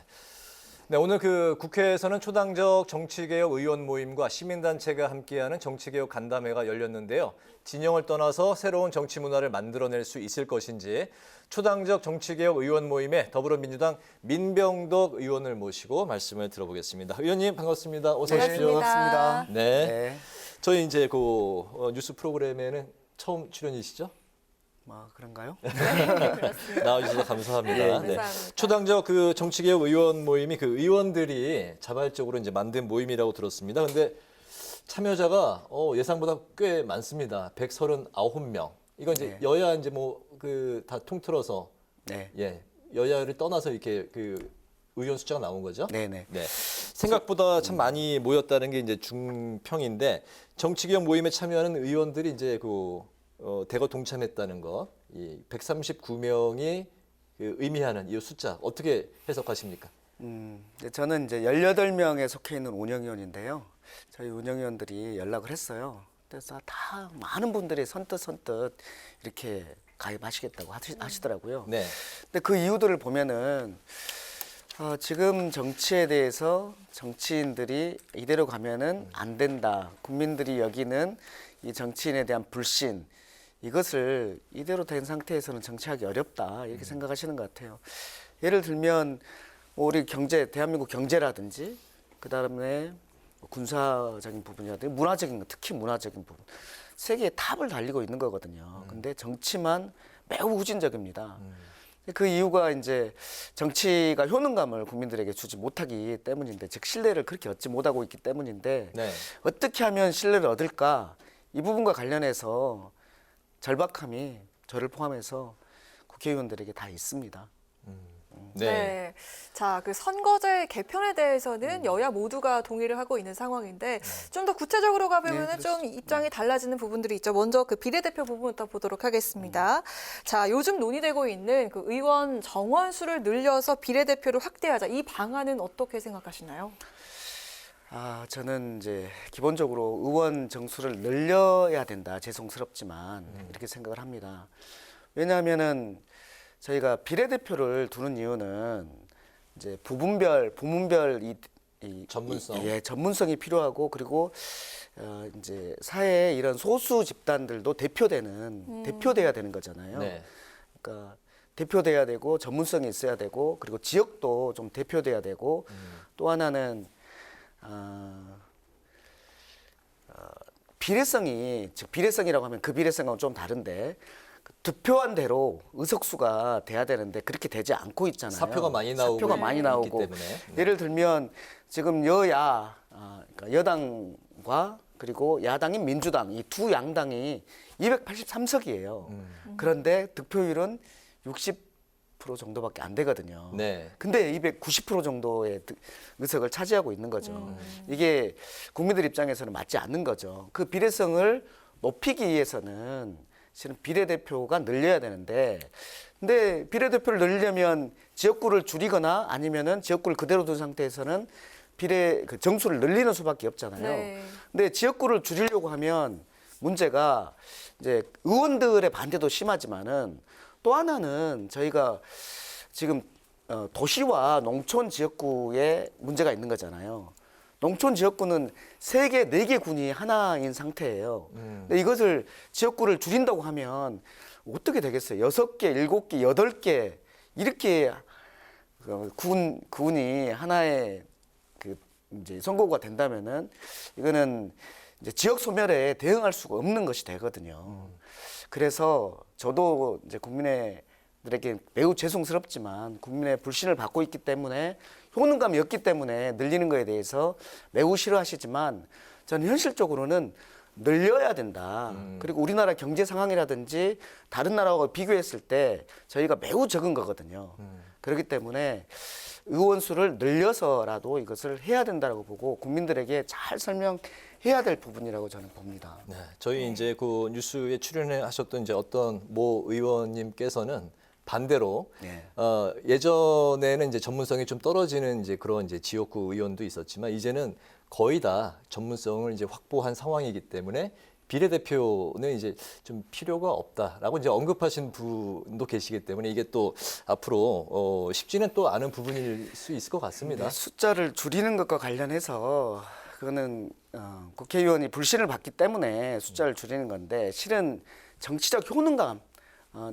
네, 오늘 국회에서는 초당적 정치개혁 의원 모임과 시민단체가 함께하는 정치개혁 간담회가 열렸는데요. 진영을 떠나서 새로운 정치 문화를 만들어낼 수 있을 것인지 초당적 정치개혁 의원 모임에 더불어민주당 민병덕 의원을 모시고 말씀을 들어보겠습니다. 의원님 반갑습니다. 어서 오십시오. 반갑습니다. 네. 저희 이제 뉴스 프로그램에는 처음 출연이시죠? 뭐 그런가요? 나와주셔서 감사합니다. 네, 네. 감사합니다. 초당적 그 정치개혁 의원 모임이 그 의원들이 자발적으로 이제 만든 모임이라고 들었습니다. 근데 참여자가 예상보다 꽤 많습니다. 139명. 이건 이제 네. 여야 이제 뭐 그 다 통틀어서 네. 예, 여야를 떠나서 이렇게 그 의원 숫자가 나온 거죠? 네네. 네. 생각보다 참 많이 모였다는 게 이제 중평인데 정치개혁 모임에 참여하는 의원들이 이제 그 대거 동참했다는 거, 이 139명이 그 의미하는 이 숫자 어떻게 해석하십니까? 저는 이제 18명에 속해 있는 운영위원인데요. 저희 운영위원들이 연락을 했어요. 그래서 다 많은 분들이 선뜻 이렇게 가입하시겠다고 하시더라고요. 네. 근데 그 이유들을 보면은 지금 정치에 대해서 정치인들이 이대로 가면은 안 된다. 국민들이 여기는 이 정치인에 대한 불신, 이것을 이대로 된 상태에서는 정치하기 어렵다. 이렇게 생각하시는 것 같아요. 예를 들면 우리 경제, 대한민국 경제라든지 그다음에 군사적인 부분이라든지 문화적인 것, 특히 문화적인 부분. 세계의 탑을 달리고 있는 거거든요. 근데 정치만 매우 후진적입니다. 그 이유가 이제 정치가 효능감을 국민들에게 주지 못하기 때문인데, 즉 신뢰를 그렇게 얻지 못하고 있기 때문인데 네. 어떻게 하면 신뢰를 얻을까? 이 부분과 관련해서 절박함이 저를 포함해서 국회의원들에게 다 있습니다. 네. 자, 그 선거제 개편에 대해서는 여야 모두가 동의를 하고 있는 상황인데 좀 더 구체적으로 가보면 좀 입장이 달라지는 부분들이 있죠. 먼저 그 비례대표 부분부터 보도록 하겠습니다. 자, 요즘 논의되고 있는 그 의원 정원수를 늘려서 비례대표를 확대하자. 이 방안은 어떻게 생각하시나요? 저는 이제 기본적으로 의원 정수를 늘려야 된다. 죄송스럽지만 이렇게 생각을 합니다. 왜냐하면은 저희가 비례대표를 두는 이유는 이제 부문별 전문성, 전문성이 필요하고, 그리고 이제 사회의 이런 소수 집단들도 대표돼야 되는 거잖아요. 네. 그러니까 대표돼야 되고 전문성이 있어야 되고, 그리고 지역도 좀 대표돼야 되고, 또 하나는 비례성이, 즉 비례성이라고 하면 그 비례성과는 좀 다른데 득표한 대로 의석수가 돼야 되는데 그렇게 되지 않고 있잖아요. 사표가 많이 나오고 있기 때문에. 예를 들면 지금 그러니까 여당과 그리고 야당인 민주당, 이 두 양당이 283석이에요. 그런데 득표율은 60% 정도밖에 안 되거든요. 네. 근데 290% 정도의 의석을 차지하고 있는 거죠. 이게 국민들 입장에서는 맞지 않는 거죠. 그 비례성을 높이기 위해서는 실은 비례대표가 늘려야 되는데, 근데 비례대표를 늘리려면 지역구를 줄이거나 아니면은 지역구를 그대로 둔 상태에서는 그 정수를 늘리는 수밖에 없잖아요. 네. 근데 지역구를 줄이려고 하면 문제가 이제 의원들의 반대도 심하지만은 또 하나는 저희가 지금 도시와 농촌 지역구에 문제가 있는 거잖아요. 농촌 지역구는 3개, 4개 군이 하나인 상태예요. 근데 이것을 지역구를 줄인다고 하면 어떻게 되겠어요? 6개, 7개, 8개 이렇게 군이 하나의 그 이제 선거구가 된다면은 이거는 이제 지역 소멸에 대응할 수가 없는 것이 되거든요. 그래서 저도 이제 국민들에게 매우 죄송스럽지만 국민의 불신을 받고 있기 때문에, 효능감이 없기 때문에 늘리는 거에 대해서 매우 싫어하시지만 저는 현실적으로는 늘려야 된다. 그리고 우리나라 경제 상황이라든지 다른 나라와 비교했을 때 저희가 매우 적은 거거든요. 그렇기 때문에 의원 수를 늘려서라도 이것을 해야 된다고 보고 국민들에게 잘 설명해야 될 부분이라고 저는 봅니다. 네, 저희 이제 그 뉴스에 출연하셨던 이제 어떤 모 의원님께서는 반대로 예전에는 이제 전문성이 좀 떨어지는 이제 그런 이제 지역구 의원도 있었지만 이제는 거의 다 전문성을 이제 확보한 상황이기 때문에 비례대표는 이제 좀 필요가 없다라고 이제 언급하신 분도 계시기 때문에 이게 또 앞으로 쉽지는 또 않은 부분일 수 있을 것 같습니다. 숫자를 줄이는 것과 관련해서 그거는 국회의원이 불신을 받기 때문에 숫자를 줄이는 건데, 실은 정치적 효능감,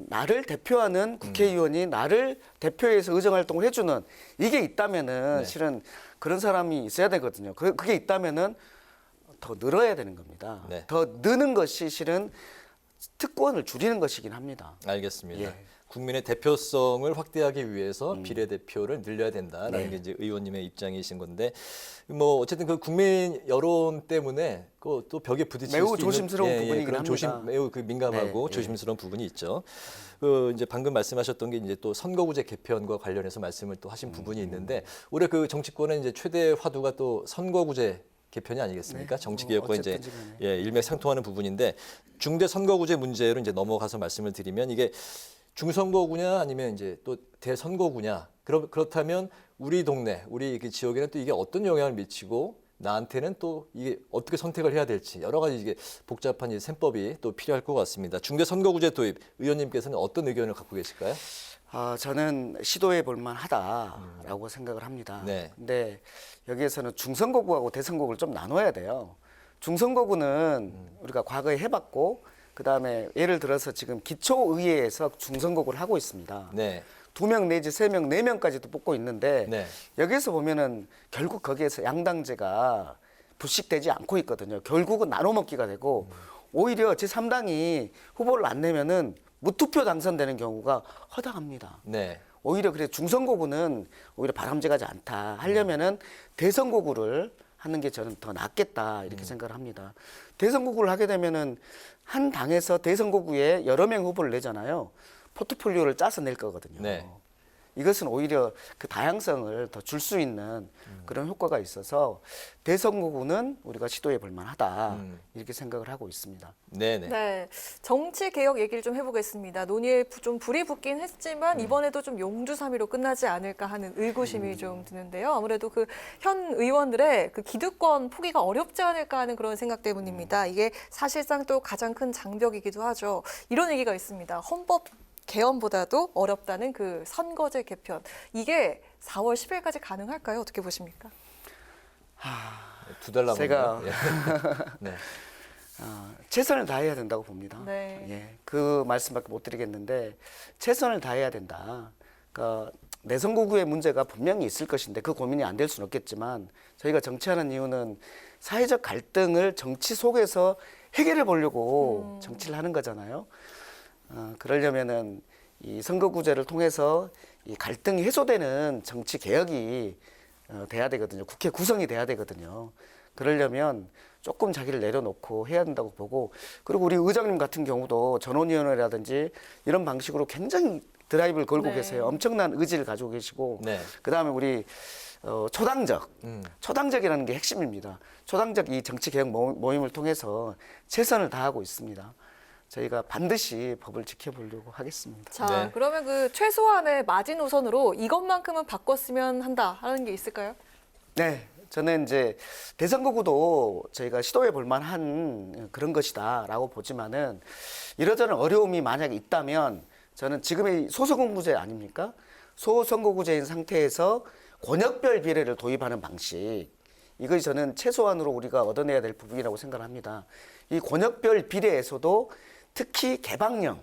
나를 대표하는 국회의원이 나를 대표해서 의정활동을 해주는 이게 있다면은 실은 그런 사람이 있어야 되거든요. 그게 있다면은 더 늘어야 되는 겁니다. 더 느는 것이 실은 특권을 줄이는 것이긴 합니다. 알겠습니다. 예. 국민의 대표성을 확대하기 위해서 비례대표를 늘려야 된다라는 네. 게 이제 의원님의 입장이신 건데, 뭐 어쨌든 그 국민 여론 때문에 그 또 벽에 부딪힐 매우 수 있는 조심스러운 부분이긴 그런 합니다. 매우 그 민감하고 네, 조심스러운 부분이 있죠. 그 이제 방금 말씀하셨던 게 이제 또 선거구제 개편과 관련해서 말씀을 또 하신 부분이 있는데, 올해 그 정치권의 이제 최대 화두가 또 선거구제 개편이 아니겠습니까? 정치개혁과 이제 일맥상통하는 부분인데, 중대 선거구제 문제로 이제 넘어가서 말씀을 드리면, 이게 중선거구냐 아니면 이제 또 대선거구냐, 그렇다면 우리 동네, 우리 그 지역에는 또 이게 어떤 영향을 미치고 나한테는 또 이게 어떻게 선택을 해야 될지 여러 가지 이게 복잡한 이 셈법이 또 필요할 것 같습니다. 중대 선거구제 도입, 의원님께서는 어떤 의견을 갖고 계실까요? 저는 시도해 볼 만하다라고 생각을 합니다. 네. 근데 여기에서는 중선거구하고 대선거구를 좀 나눠야 돼요. 중선거구는 우리가 과거에 해봤고, 그다음에 예를 들어서 지금 기초의회에서 중선거구를 하고 있습니다. 네. 2명 내지 3명, 4명까지도 뽑고 있는데 네. 여기서 보면은 결국 거기에서 양당제가 부식되지 않고 있거든요. 결국은 나눠먹기가 되고, 오히려 제3당이 후보를 안 내면은 무투표 당선되는 경우가 허다합니다. 네. 오히려 그래 중선거구는 오히려 바람직하지 않다. 하려면은 대선거구를 하는 게 저는 더 낫겠다 이렇게 생각을 합니다. 대선거구를 하게 되면은 한 당에서 대선거구에 여러 명 후보를 내잖아요. 포트폴리오를 짜서 낼 거거든요. 네. 이것은 오히려 그 다양성을 더 줄 수 있는 그런 효과가 있어서 대선거구는 우리가 시도해 볼 만하다 이렇게 생각을 하고 있습니다. 네네. 네, 정치 개혁 얘기를 좀 해보겠습니다. 논의에 좀 불이 붙긴 했지만 이번에도 좀 용두사미로 끝나지 않을까 하는 의구심이 좀 드는데요. 아무래도 그 현 의원들의 그 기득권 포기가 어렵지 않을까 하는 그런 생각 때문입니다. 이게 사실상 또 가장 큰 장벽이기도 하죠. 이런 얘기가 있습니다. 헌법 개헌보다도 어렵다는 그 선거제 개편. 이게 4월 10일까지 가능할까요? 어떻게 보십니까? 2달 남았네요. 제가 네. 최선을 다해야 된다고 봅니다. 네. 예, 그 말씀밖에 못 드리겠는데 최선을 다해야 된다. 그러니까 내선거구의 문제가 분명히 있을 것인데 그 고민이 안 될 수는 없겠지만, 저희가 정치하는 이유는 사회적 갈등을 정치 속에서 해결해 보려고 정치를 하는 거잖아요. 그러려면은 이 선거구제를 통해서 이 갈등이 해소되는 정치 개혁이 돼야 되거든요. 국회 구성이 돼야 되거든요. 그러려면 조금 자기를 내려놓고 해야 된다고 보고, 그리고 우리 의장님 같은 경우도 전원위원회라든지 이런 방식으로 굉장히 드라이브를 걸고 네. 계세요. 엄청난 의지를 가지고 계시고, 네. 그다음에 우리 초당적이라는 게 핵심입니다. 초당적 이 정치 개혁 모임을 통해서 최선을 다하고 있습니다. 저희가 반드시 법을 지켜보려고 하겠습니다. 자, 그러면 그 최소한의 마지노선으로 이것만큼은 바꿨으면 한다 하는 게 있을까요? 네, 저는 이제 대선거구도 저희가 시도해 볼 만한 그런 것이다라고 보지만은, 이러저런 어려움이 만약에 있다면 저는 지금의 소선거구제 아닙니까? 소선거구제인 상태에서 권역별 비례를 도입하는 방식, 이것이 저는 최소한으로 우리가 얻어내야 될 부분이라고 생각을 합니다. 이 권역별 비례에서도 특히 개방령,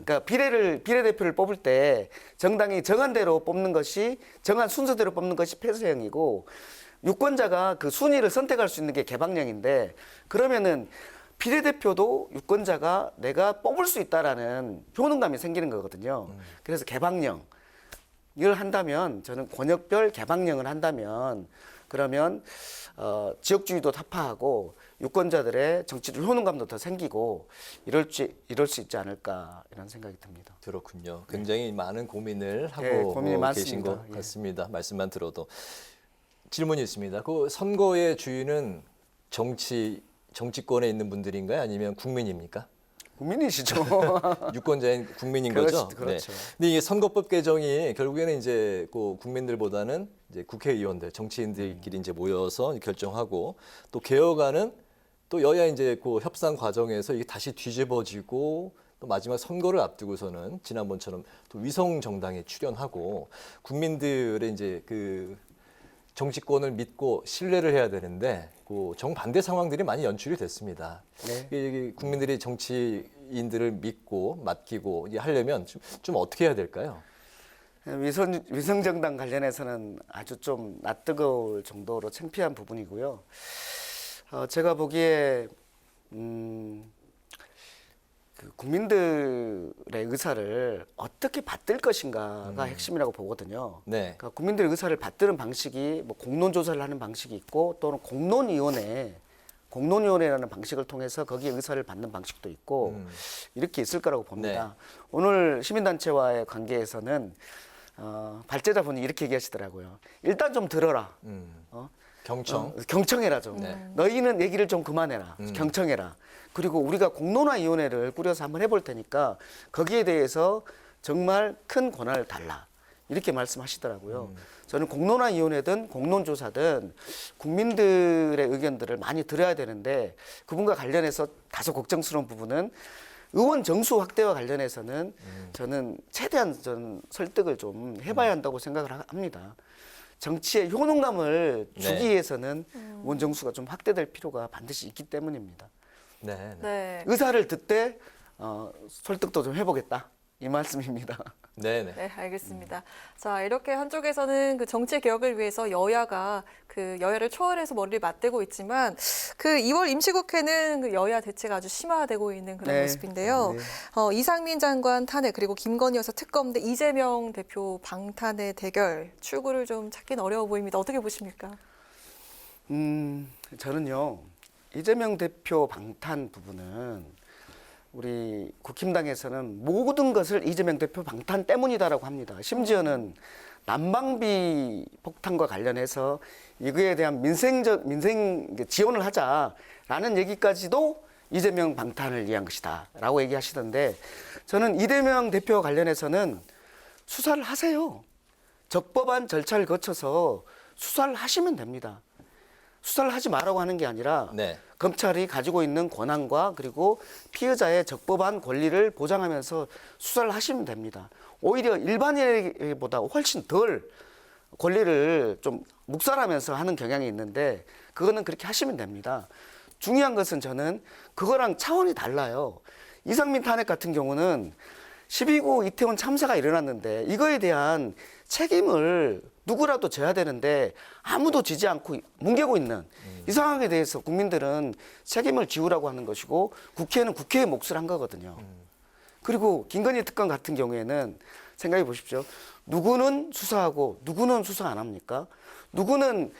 그러니까 비례대표를 뽑을 때 정당이 정한 대로 뽑는 것이, 정한 순서대로 뽑는 것이 폐쇄형이고, 유권자가 그 순위를 선택할 수 있는 게 개방령인데, 그러면은 비례대표도 유권자가 내가 뽑을 수 있다라는 효능감이 생기는 거거든요. 그래서 개방령을 한다면, 저는 권역별 개방령을 한다면, 그러면 지역주의도 타파하고 유권자들의 정치적 효능감도 더 생기고 이럴 수 있지 않을까 이런 생각이 듭니다. 그렇군요. 굉장히 많은 고민을 하고 네, 고민이 계신 많습니다. 것 같습니다. 말씀만 들어도. 질문이 있습니다. 그 선거의 주인은 정치권에 있는 분들인가요? 아니면 국민입니까? 국민이시죠. 유권자인 국민인 거죠. 그렇죠. 네. 근데 이게 선거법 개정이 결국에는 이제 그 국민들보다는 이제 국회의원들, 정치인들끼리 이제 모여서 결정하고, 또 개혁안은 또 여야 이제 그 협상 과정에서 이게 다시 뒤집어지고, 또 마지막 선거를 앞두고서는 지난번처럼 또 위성 정당에 출연하고, 국민들의 이제 그 정치권을 믿고 신뢰를 해야 되는데 그 정반대 상황들이 많이 연출이 됐습니다. 네. 국민들이 정치인들을 믿고 맡기고 하려면 좀 어떻게 해야 될까요? 위성정당 관련해서는 아주 좀 낯뜨거울 정도로 창피한 부분이고요. 제가 보기에 그 국민들의 의사를 어떻게 받들 것인가가 핵심이라고 보거든요. 네. 그러니까 국민들의 의사를 받드는 방식이 뭐 공론 조사를 하는 방식이 있고 또는 공론위원회라는 방식을 통해서 거기에 의사를 받는 방식도 있고 이렇게 있을 거라고 봅니다. 오늘 시민단체와의 관계에서는 발제자분이 이렇게 얘기하시더라고요. 일단 좀 들어라. 경청해라 좀. 너희는 얘기를 좀 그만해라. 경청해라. 그리고 우리가 공론화위원회를 꾸려서 한번 해볼 테니까 거기에 대해서 정말 큰 권한을 달라. 이렇게 말씀하시더라고요. 저는 공론화위원회든 공론조사든 국민들의 의견들을 많이 들어야 되는데 그분과 관련해서 다소 걱정스러운 부분은 의원 정수 확대와 관련해서는 저는 최대한 설득을 좀 해봐야 한다고 생각을 합니다. 정치의 효능감을 주기 위해서는 의원 정수가 좀 확대될 필요가 반드시 있기 때문입니다. 네. 의사를 듣되 설득도 좀 해보겠다 이 말씀입니다. 네, 알겠습니다. 자, 이렇게 한쪽에서는 그 정치 개혁을 위해서 여야가 그 여야를 초월해서 머리를 맞대고 있지만 그 2월 임시국회는 그 여야 대치가 아주 심화되고 있는 그런 모습인데요. 이상민 장관 탄핵 그리고 김건희 여사 특검 대 이재명 대표 방탄의 대결 출구를 좀 찾긴 어려워 보입니다. 어떻게 보십니까? 저는요 이재명 대표 방탄 부분은 우리 국힘당에서는 모든 것을 이재명 대표 방탄 때문이다라고 합니다. 심지어는 난방비 폭탄과 관련해서 이거에 대한 민생 지원을 하자라는 얘기까지도 이재명 방탄을 위한 것이다라고 얘기하시던데 저는 이재명 대표와 관련해서는 수사를 하세요. 적법한 절차를 거쳐서 수사를 하시면 됩니다. 수사를 하지 말라고 하는 게 아니라 검찰이 가지고 있는 권한과 그리고 피해자의 적법한 권리를 보장하면서 수사를 하시면 됩니다. 오히려 일반인보다 훨씬 덜 권리를 좀 묵살하면서 하는 경향이 있는데 그거는 그렇게 하시면 됩니다. 중요한 것은 저는 그거랑 차원이 달라요. 이상민 탄핵 같은 경우는 12구 이태원 참사가 일어났는데 이거에 대한 책임을 누구라도 져야 되는데 아무도 지지 않고 뭉개고 있는 이 상황에 대해서 국민들은 책임을 지우라고 하는 것이고 국회는 국회의 몫을 한 거거든요. 그리고 김건희 특검 같은 경우에는 생각해 보십시오. 누구는 수사하고 누구는 수사 안 합니까? 누구는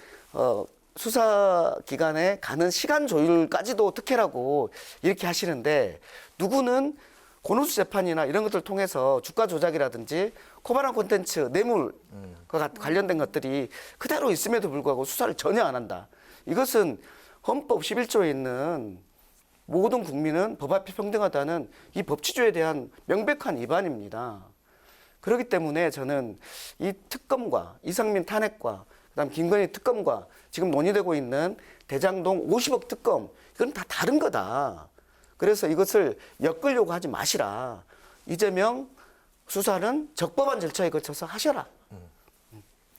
수사기관에 가는 시간 조율까지도 특혜라고 이렇게 하시는데 누구는 권오수 재판이나 이런 것들을 통해서 주가 조작이라든지 코바나 콘텐츠 뇌물과 관련된 것들이 그대로 있음에도 불구하고 수사를 전혀 안 한다. 이것은 헌법 11조에 있는 모든 국민은 법 앞에 평등하다는 이 법치주의에 대한 명백한 위반입니다. 그렇기 때문에 저는 이 특검과 이상민 탄핵과 그다음 김건희 특검과 지금 논의되고 있는 대장동 50억 특검 이건 다 다른 거다. 그래서 이것을 엮으려고 하지 마시라. 이재명 수사는 적법한 절차에 거쳐서 하셔라.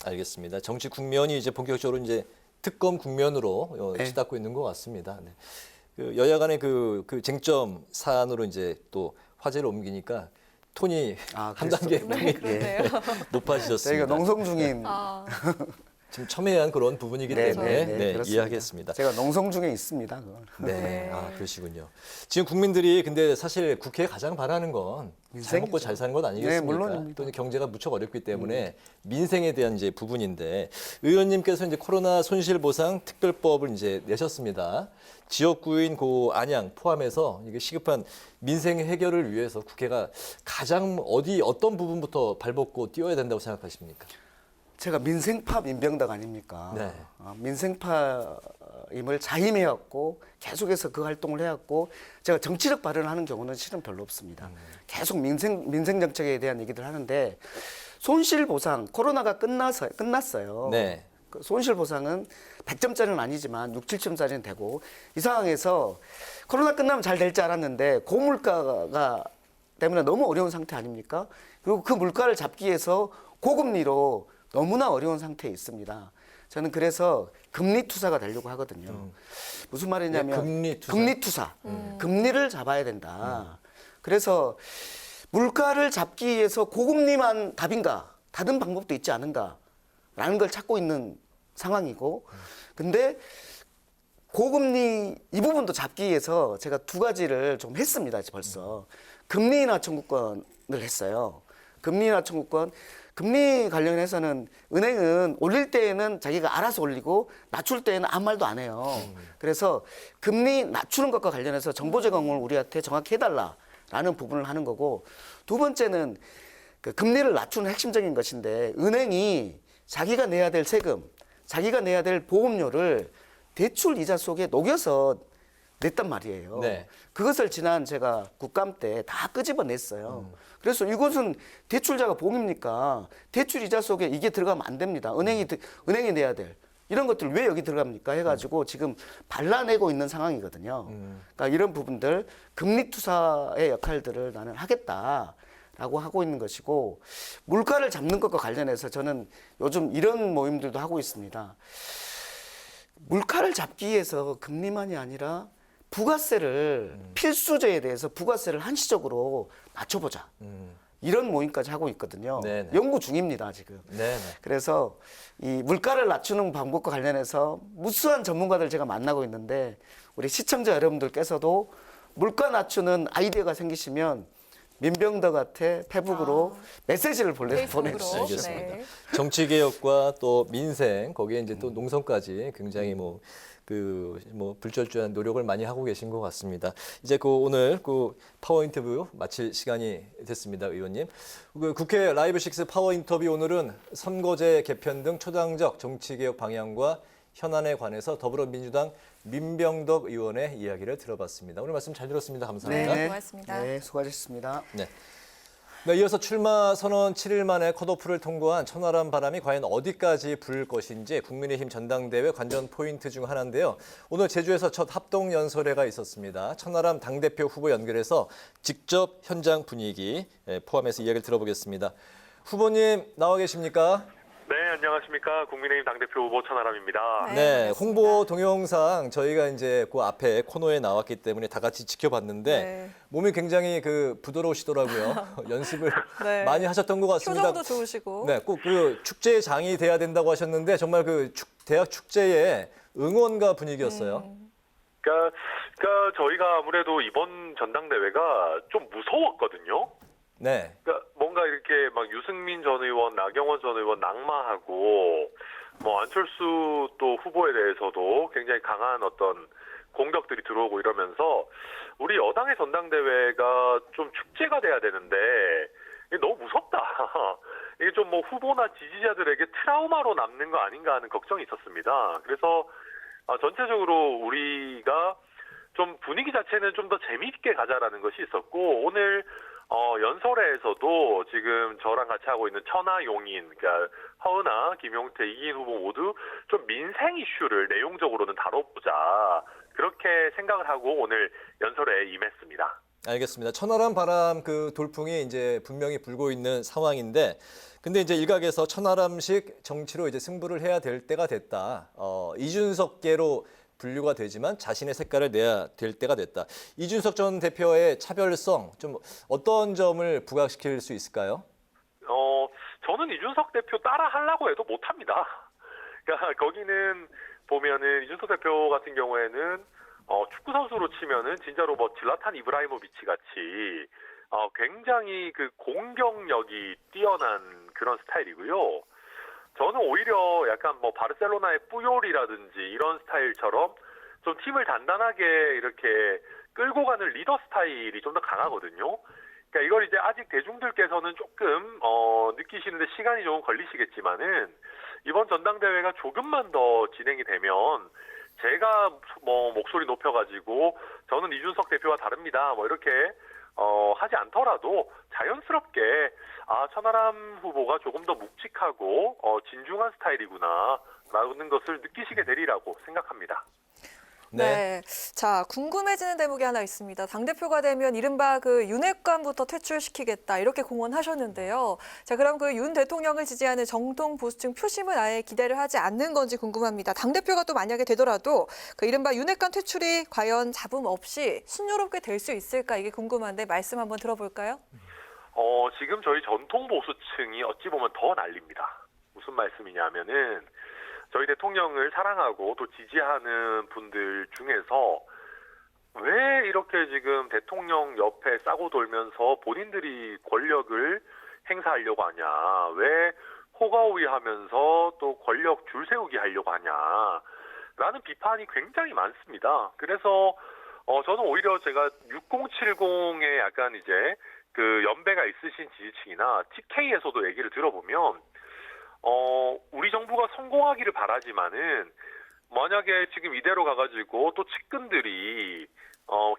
알겠습니다. 정치 국면이 이제 본격적으로 이제 특검 국면으로 치닫고 있는 것 같습니다. 그 여야 간의 그 쟁점 사안으로 이제 또 화제를 옮기니까 톤이 한 단계 높아지셨습니다. 저희가 농성 중인 좀 첨예한 그런 부분이기 때문에 이해하겠습니다. 제가 농성 중에 있습니다. 그러시군요. 지금 국민들이 근데 사실 국회에 가장 바라는 건 잘 먹고 잘 사는 것 아니겠습니까? 물론입니다. 또 경제가 무척 어렵기 때문에 민생에 대한 이제 부분인데 의원님께서 이제 코로나 손실보상 특별법을 이제 내셨습니다. 지역구인 고 안양 포함해서 이게 시급한 민생 해결을 위해서 국회가 가장 어떤 부분부터 발벗고 뛰어야 된다고 생각하십니까? 제가 민생파 민병당 아닙니까? 민생파임을 자임해왔고 계속해서 그 활동을 해왔고 제가 정치적 발언을 하는 경우는 실은 별로 없습니다. 계속 민생 정책에 대한 얘기들 하는데 손실보상 코로나가 끝났어요. 그 손실보상은 100점짜리는 아니지만 6, 7점짜리는 되고 이 상황에서 코로나 끝나면 잘 될 줄 알았는데 고물가가 때문에 너무 어려운 상태 아닙니까? 그리고 그 물가를 잡기 위해서 고금리로 너무나 어려운 상태에 있습니다. 저는 그래서 금리 투사가 되려고 하거든요. 무슨 말이냐면 금리 투사. 금리를 잡아야 된다. 그래서 물가를 잡기 위해서 고금리만 답인가? 다른 방법도 있지 않은가? 라는 걸 찾고 있는 상황이고 근데 고금리 이 부분도 잡기 위해서 제가 두 가지를 좀 했습니다. 벌써 금리 인하 청구권을 했어요. 금리 인하 청구권. 금리 관련해서는 은행은 올릴 때에는 자기가 알아서 올리고 낮출 때에는 아무 말도 안 해요. 그래서 금리 낮추는 것과 관련해서 정보 제공을 우리한테 정확히 해달라라는 부분을 하는 거고, 두 번째는 그 금리를 낮추는 핵심적인 것인데 은행이 자기가 내야 될 세금, 자기가 내야 될 보험료를 대출 이자 속에 녹여서 냈단 말이에요. 네. 그것을 지난 제가 국감 때 다 끄집어냈어요. 그래서 이것은 대출자가 보험입니까? 대출 이자 속에 이게 들어가면 안 됩니다. 은행이 내야 될 이런 것들 왜 여기 들어갑니까? 해가지고 지금 발라내고 있는 상황이거든요. 그러니까 이런 부분들 금리 투사의 역할들을 나는 하겠다라고 하고 있는 것이고, 물가를 잡는 것과 관련해서 저는 요즘 이런 모임들도 하고 있습니다. 물가를 잡기 위해서 금리만이 아니라 부가세를 필수제에 대해서 부가세를 한시적으로 낮춰보자. 이런 모임까지 하고 있거든요. 네네. 연구 중입니다, 지금. 네네. 그래서 이 물가를 낮추는 방법과 관련해서 무수한 전문가들 제가 만나고 있는데, 우리 시청자 여러분들께서도 물가 낮추는 아이디어가 생기시면 민병덕한테 페북으로 메시지를 보내주시죠. 알겠습니다. 정치 개혁과 또 민생, 거기에 이제 또 농성까지 굉장히 불철주한 노력을 많이 하고 계신 것 같습니다. 이제 오늘 파워 인터뷰 마칠 시간이 됐습니다, 의원님. 국회 라이브 6 파워 인터뷰, 오늘은 선거제 개편 등 초당적 정치 개혁 방향과 현안에 관해서 더불어민주당 민병덕 의원의 이야기를 들어봤습니다. 오늘 말씀 잘 들었습니다. 감사합니다. 네, 고맙습니다. 네, 수고하셨습니다. 네. 이어서 출마 선언 7일 만에 컷오프를 통과한 천하람 바람이 과연 어디까지 불 것인지 국민의힘 전당대회 관전 포인트 중 하나인데요. 오늘 제주에서 첫 합동 연설회가 있었습니다. 천하람 당대표 후보 연결해서 직접 현장 분위기 포함해서 이야기를 들어보겠습니다. 후보님 나와 계십니까? 네, 안녕하십니까. 국민의힘 당대표 후보 천하람입니다. 네, 홍보 동영상 저희가 이제 그 앞에 코너에 나왔기 때문에 다 같이 지켜봤는데 몸이 굉장히 부드러우시더라고요. 연습을 네. 많이 하셨던 것 같습니다. 표정도 좋으시고. 네, 꼭 축제의 장이 돼야 된다고 하셨는데 정말 대학 축제의 응원가 분위기였어요. 그러니까 저희가 아무래도 이번 전당대회가 좀 무서웠거든요. 네. 그러니까 뭔가 이렇게 막 유승민 전 의원, 나경원 전 의원 낙마하고 안철수 또 후보에 대해서도 굉장히 강한 어떤 공격들이 들어오고 이러면서 우리 여당의 전당대회가 좀 축제가 돼야 되는데 이게 너무 무섭다. 이게 좀 후보나 지지자들에게 트라우마로 남는 거 아닌가 하는 걱정이 있었습니다. 그래서 전체적으로 우리가 좀 분위기 자체는 좀 더 재미있게 가자라는 것이 있었고, 오늘 연설회에서도 지금 저랑 같이 하고 있는 천하용인, 그러니까 허은하, 김용태, 이기인 후보 모두 좀 민생 이슈를 내용적으로는 다뤄보자, 그렇게 생각을 하고 오늘 연설회에 임했습니다. 알겠습니다. 천하람 바람 돌풍이 이제 분명히 불고 있는 상황인데, 근데 이제 일각에서 천하람식 정치로 이제 승부를 해야 될 때가 됐다. 이준석계로 분류가 되지만 자신의 색깔을 내야 될 때가 됐다. 이준석 전 대표의 차별성, 좀 어떤 점을 부각시킬 수 있을까요? 저는 이준석 대표 따라 하려고 해도 못합니다. 그러니까 거기는 보면은 이준석 대표 같은 경우에는 축구 선수로 치면은 진짜로 질라탄 이브라이모비치 같이 굉장히 공격력이 뛰어난 그런 스타일이고요. 저는 오히려 약간 바르셀로나의 뿌요리라든지 이런 스타일처럼 좀 팀을 단단하게 이렇게 끌고 가는 리더 스타일이 좀 더 강하거든요. 그러니까 이걸 이제 아직 대중들께서는 조금 느끼시는데 시간이 조금 걸리시겠지만은 이번 전당대회가 조금만 더 진행이 되면 제가 목소리 높여가지고 저는 이준석 대표와 다릅니다, 이렇게 하지 않더라도 자연스럽게 천하람 후보가 조금 더 묵직하고 진중한 스타일이구나라는 것을 느끼시게 되리라고 생각합니다. 네. 자, 궁금해지는 대목이 하나 있습니다. 당대표가 되면 이른바 윤핵관부터 퇴출시키겠다, 이렇게 공언하셨는데요. 자, 그럼 윤 대통령을 지지하는 정통 보수층 표심은 아예 기대를 하지 않는 건지 궁금합니다. 당대표가 또 만약에 되더라도 이른바 윤핵관 퇴출이 과연 잡음 없이 순조롭게 될 수 있을까, 이게 궁금한데 말씀 한번 들어볼까요? 지금 저희 전통 보수층이 어찌 보면 더 난립니다. 무슨 말씀이냐면은 저희 대통령을 사랑하고 또 지지하는 분들 중에서 왜 이렇게 지금 대통령 옆에 싸고 돌면서 본인들이 권력을 행사하려고 하냐, 왜 호가호위하면서 또 권력 줄 세우기 하려고 하냐라는 비판이 굉장히 많습니다. 그래서 저는 오히려 제가 6070에 약간 이제 그 연배가 있으신 지지층이나 TK에서도 얘기를 들어보면 우리 정부가 성공하기를 바라지만은 만약에 지금 이대로 가가지고 또 측근들이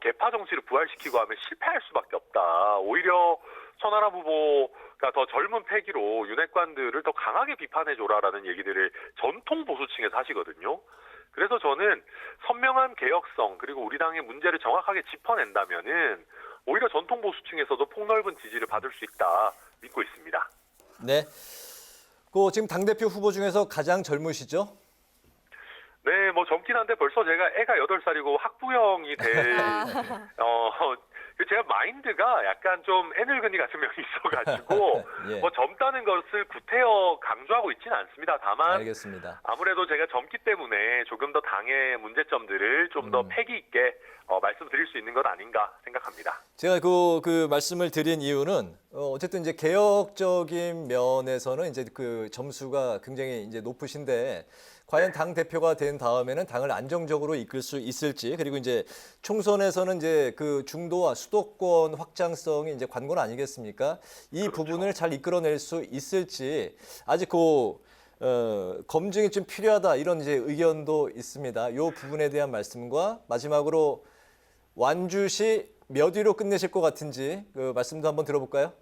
개파 정치를 부활시키고 하면 실패할 수밖에 없다. 오히려 천하람 후보가 더 젊은 패기로 윤핵관들을 더 강하게 비판해줘라라는 얘기들을 전통 보수층에서 하시거든요. 그래서 저는 선명한 개혁성 그리고 우리 당의 문제를 정확하게 짚어낸다면은 오히려 전통 보수층에서도 폭넓은 지지를 받을 수 있다 믿고 있습니다. 네. 지금 당대표 후보 중에서 가장 젊으시죠? 네, 뭐 젊긴 한데 벌써 제가 애가 8살이고 학부형이 될 제가 마인드가 약간 좀 애늙은이 같은 면이 있어가지고 예. 뭐 젊다는 것을 구태여 강조하고 있지는 않습니다. 다만 알겠습니다. 아무래도 제가 젊기 때문에 조금 더 당의 문제점들을 좀 더 패기 있게 말씀드릴 수 있는 것 아닌가 생각합니다. 제가 그 말씀을 드린 이유는 어쨌든 이제 개혁적인 면에서는 이제 그 점수가 굉장히 이제 높으신데 과연 당 대표가 된 다음에는 당을 안정적으로 이끌 수 있을지, 그리고 이제 총선에서는 이제 그 중도와 수도권 확장성이 이제 관건 아니겠습니까? 이 부분을 잘 이끌어낼 수 있을지 아직 검증이 좀 필요하다 이런 이제 의견도 있습니다. 이 부분에 대한 말씀과 마지막으로 완주시 몇 위로 끝내실 것 같은지 그 말씀도 한번 들어볼까요?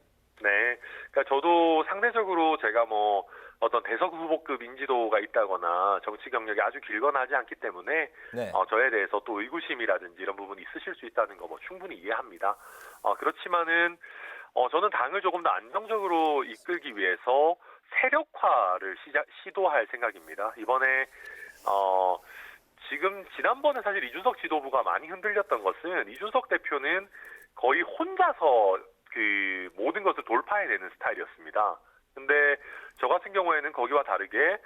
네, 그러니까 저도 상대적으로 제가 뭐 어떤 대선 후보급 인지도가 있다거나 정치 경력이 아주 길거나 하지 않기 때문에 네. 저에 대해서 또 의구심이라든지 이런 부분이 있으실 수 있다는 거 뭐 충분히 이해합니다. 그렇지만은 저는 당을 조금 더 안정적으로 이끌기 위해서 세력화를 시도할 생각입니다. 이번에 지난번에 사실 이준석 지도부가 많이 흔들렸던 것은 이준석 대표는 거의 혼자서 그 모든 것을 돌파해내는 스타일이었습니다. 근데 저 같은 경우에는 거기와 다르게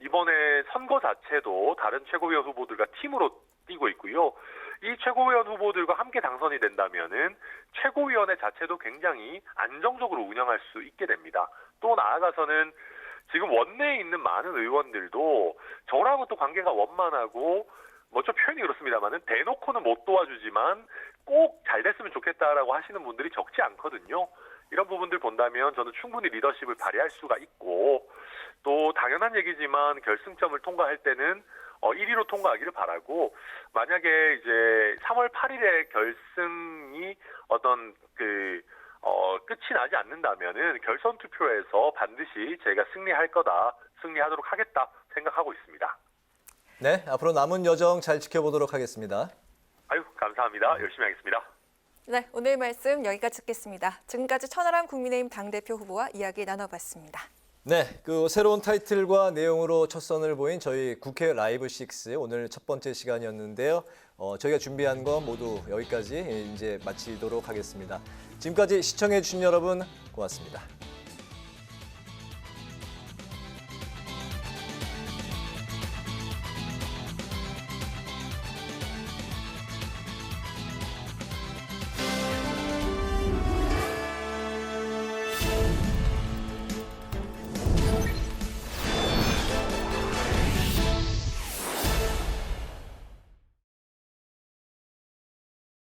이번에 선거 자체도 다른 최고위원 후보들과 팀으로 뛰고 있고요. 이 최고위원 후보들과 함께 당선이 된다면은 최고위원회 자체도 굉장히 안정적으로 운영할 수 있게 됩니다. 또 나아가서는 지금 원내에 있는 많은 의원들도 저랑은 또 관계가 원만하고 뭐 좀 표현이 그렇습니다만은 대놓고는 못 도와주지만 꼭 잘 됐으면 좋겠다라고 하시는 분들이 적지 않거든요. 이런 부분들 본다면 저는 충분히 리더십을 발휘할 수가 있고 또 당연한 얘기지만 결승점을 통과할 때는 1위로 통과하기를 바라고 만약에 이제 3월 8일에 결승이 어떤 끝이 나지 않는다면은 결선 투표에서 반드시 제가 승리하도록 하겠다 생각하고 있습니다. 네, 앞으로 남은 여정 잘 지켜보도록 하겠습니다. 아유, 감사합니다. 열심히 하겠습니다. 네, 오늘 말씀 여기까지 듣겠습니다. 지금까지 천하람 국민의힘 당대표 후보와 이야기 나눠봤습니다. 네, 그 새로운 타이틀과 내용으로 첫 선을 보인 저희 국회 라이브 6 오늘 첫 번째 시간이었는데요. 저희가 준비한 건 모두 여기까지 이제 마치도록 하겠습니다. 지금까지 시청해 주신 여러분 고맙습니다.